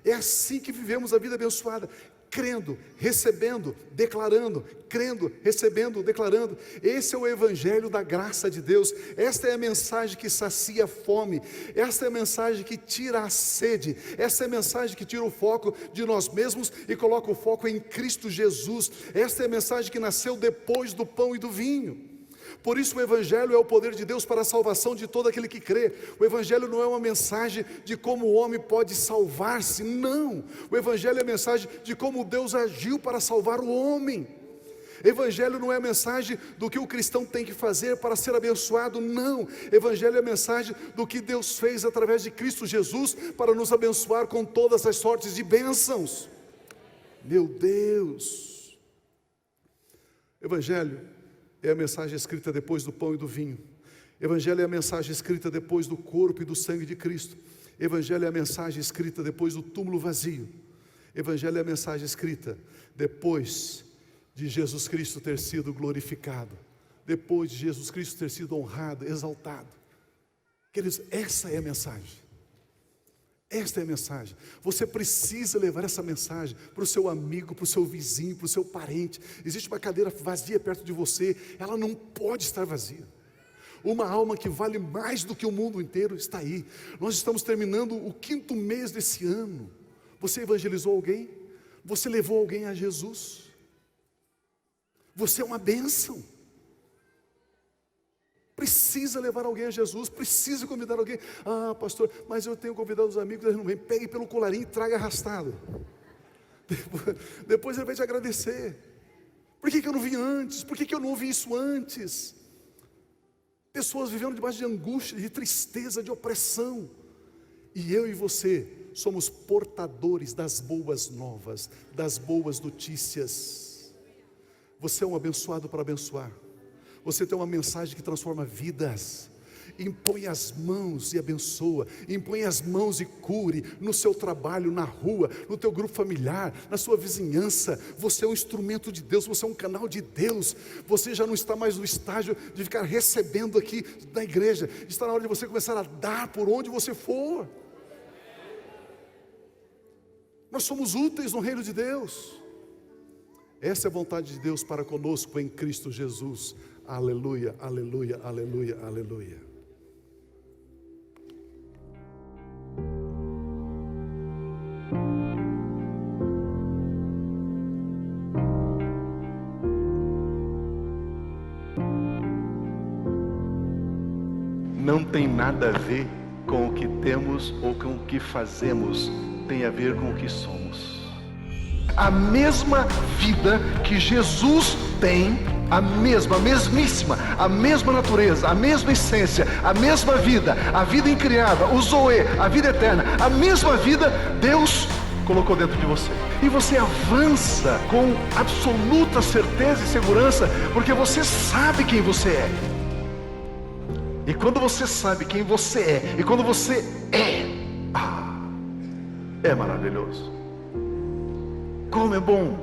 É assim que vivemos a vida abençoada, crendo, recebendo, declarando, crendo, recebendo, declarando. Esse é o evangelho da graça de Deus. Esta é a mensagem que sacia a fome, esta é a mensagem que tira a sede, esta é a mensagem que tira o foco de nós mesmos e coloca o foco em Cristo Jesus. Esta é a mensagem que nasceu depois do pão e do vinho. Por isso o evangelho é o poder de Deus para a salvação de todo aquele que crê. O evangelho não é uma mensagem de como o homem pode salvar-se, não. O evangelho é a mensagem de como Deus agiu para salvar o homem. Evangelho não é a mensagem do que o cristão tem que fazer para ser abençoado, não. Evangelho é a mensagem do que Deus fez através de Cristo Jesus para nos abençoar com todas as sortes de bênçãos. Meu Deus! Evangelho é a mensagem escrita depois do pão e do vinho. Evangelho é a mensagem escrita depois do corpo e do sangue de Cristo. Evangelho é a mensagem escrita depois do túmulo vazio. Evangelho é a mensagem escrita depois de Jesus Cristo ter sido glorificado, depois de Jesus Cristo ter sido honrado, exaltado. Queridos, essa é a mensagem. Esta é a mensagem. Você precisa levar essa mensagem para o seu amigo, para o seu vizinho, para o seu parente. Existe uma cadeira vazia perto de você, ela não pode estar vazia. Uma alma que vale mais do que o mundo inteiro está aí. Nós estamos terminando o 5º mês desse ano. Você evangelizou alguém? Você levou alguém a Jesus? Você é uma bênção. Precisa levar alguém a Jesus, precisa convidar alguém. Ah, pastor, mas eu tenho convidado os amigos, eles não vêm. Pegue pelo colarinho e traga arrastado. Depois ele vai te agradecer. Por que eu não vim antes? Por que eu não ouvi isso antes? Pessoas vivendo debaixo de angústia, de tristeza, de opressão. E eu e você somos portadores das boas novas, das boas notícias. Você é um abençoado para abençoar. Você tem uma mensagem que transforma vidas. Impõe as mãos e abençoa. Impõe as mãos e cure. No seu trabalho, na rua, no teu grupo familiar, na sua vizinhança. Você é um instrumento de Deus, você é um canal de Deus. Você já não está mais no estágio de ficar recebendo aqui na igreja. Está na hora de você começar a dar por onde você for. Nós somos úteis no reino de Deus. Essa é a vontade de Deus para conosco em Cristo Jesus. Aleluia, aleluia, aleluia, aleluia. não tem nada a ver com o que temos ou com o que fazemos, tem a ver com o que somos. A mesma vida que Jesus tem, a mesmíssima, a mesma natureza, a mesma essência, a mesma vida, a vida incriada, o Zoe, a vida eterna, a mesma vida Deus colocou dentro de você. E você avança com absoluta certeza e segurança, porque você sabe quem você é. E quando você sabe quem você é, e quando você é maravilhoso. Como é bom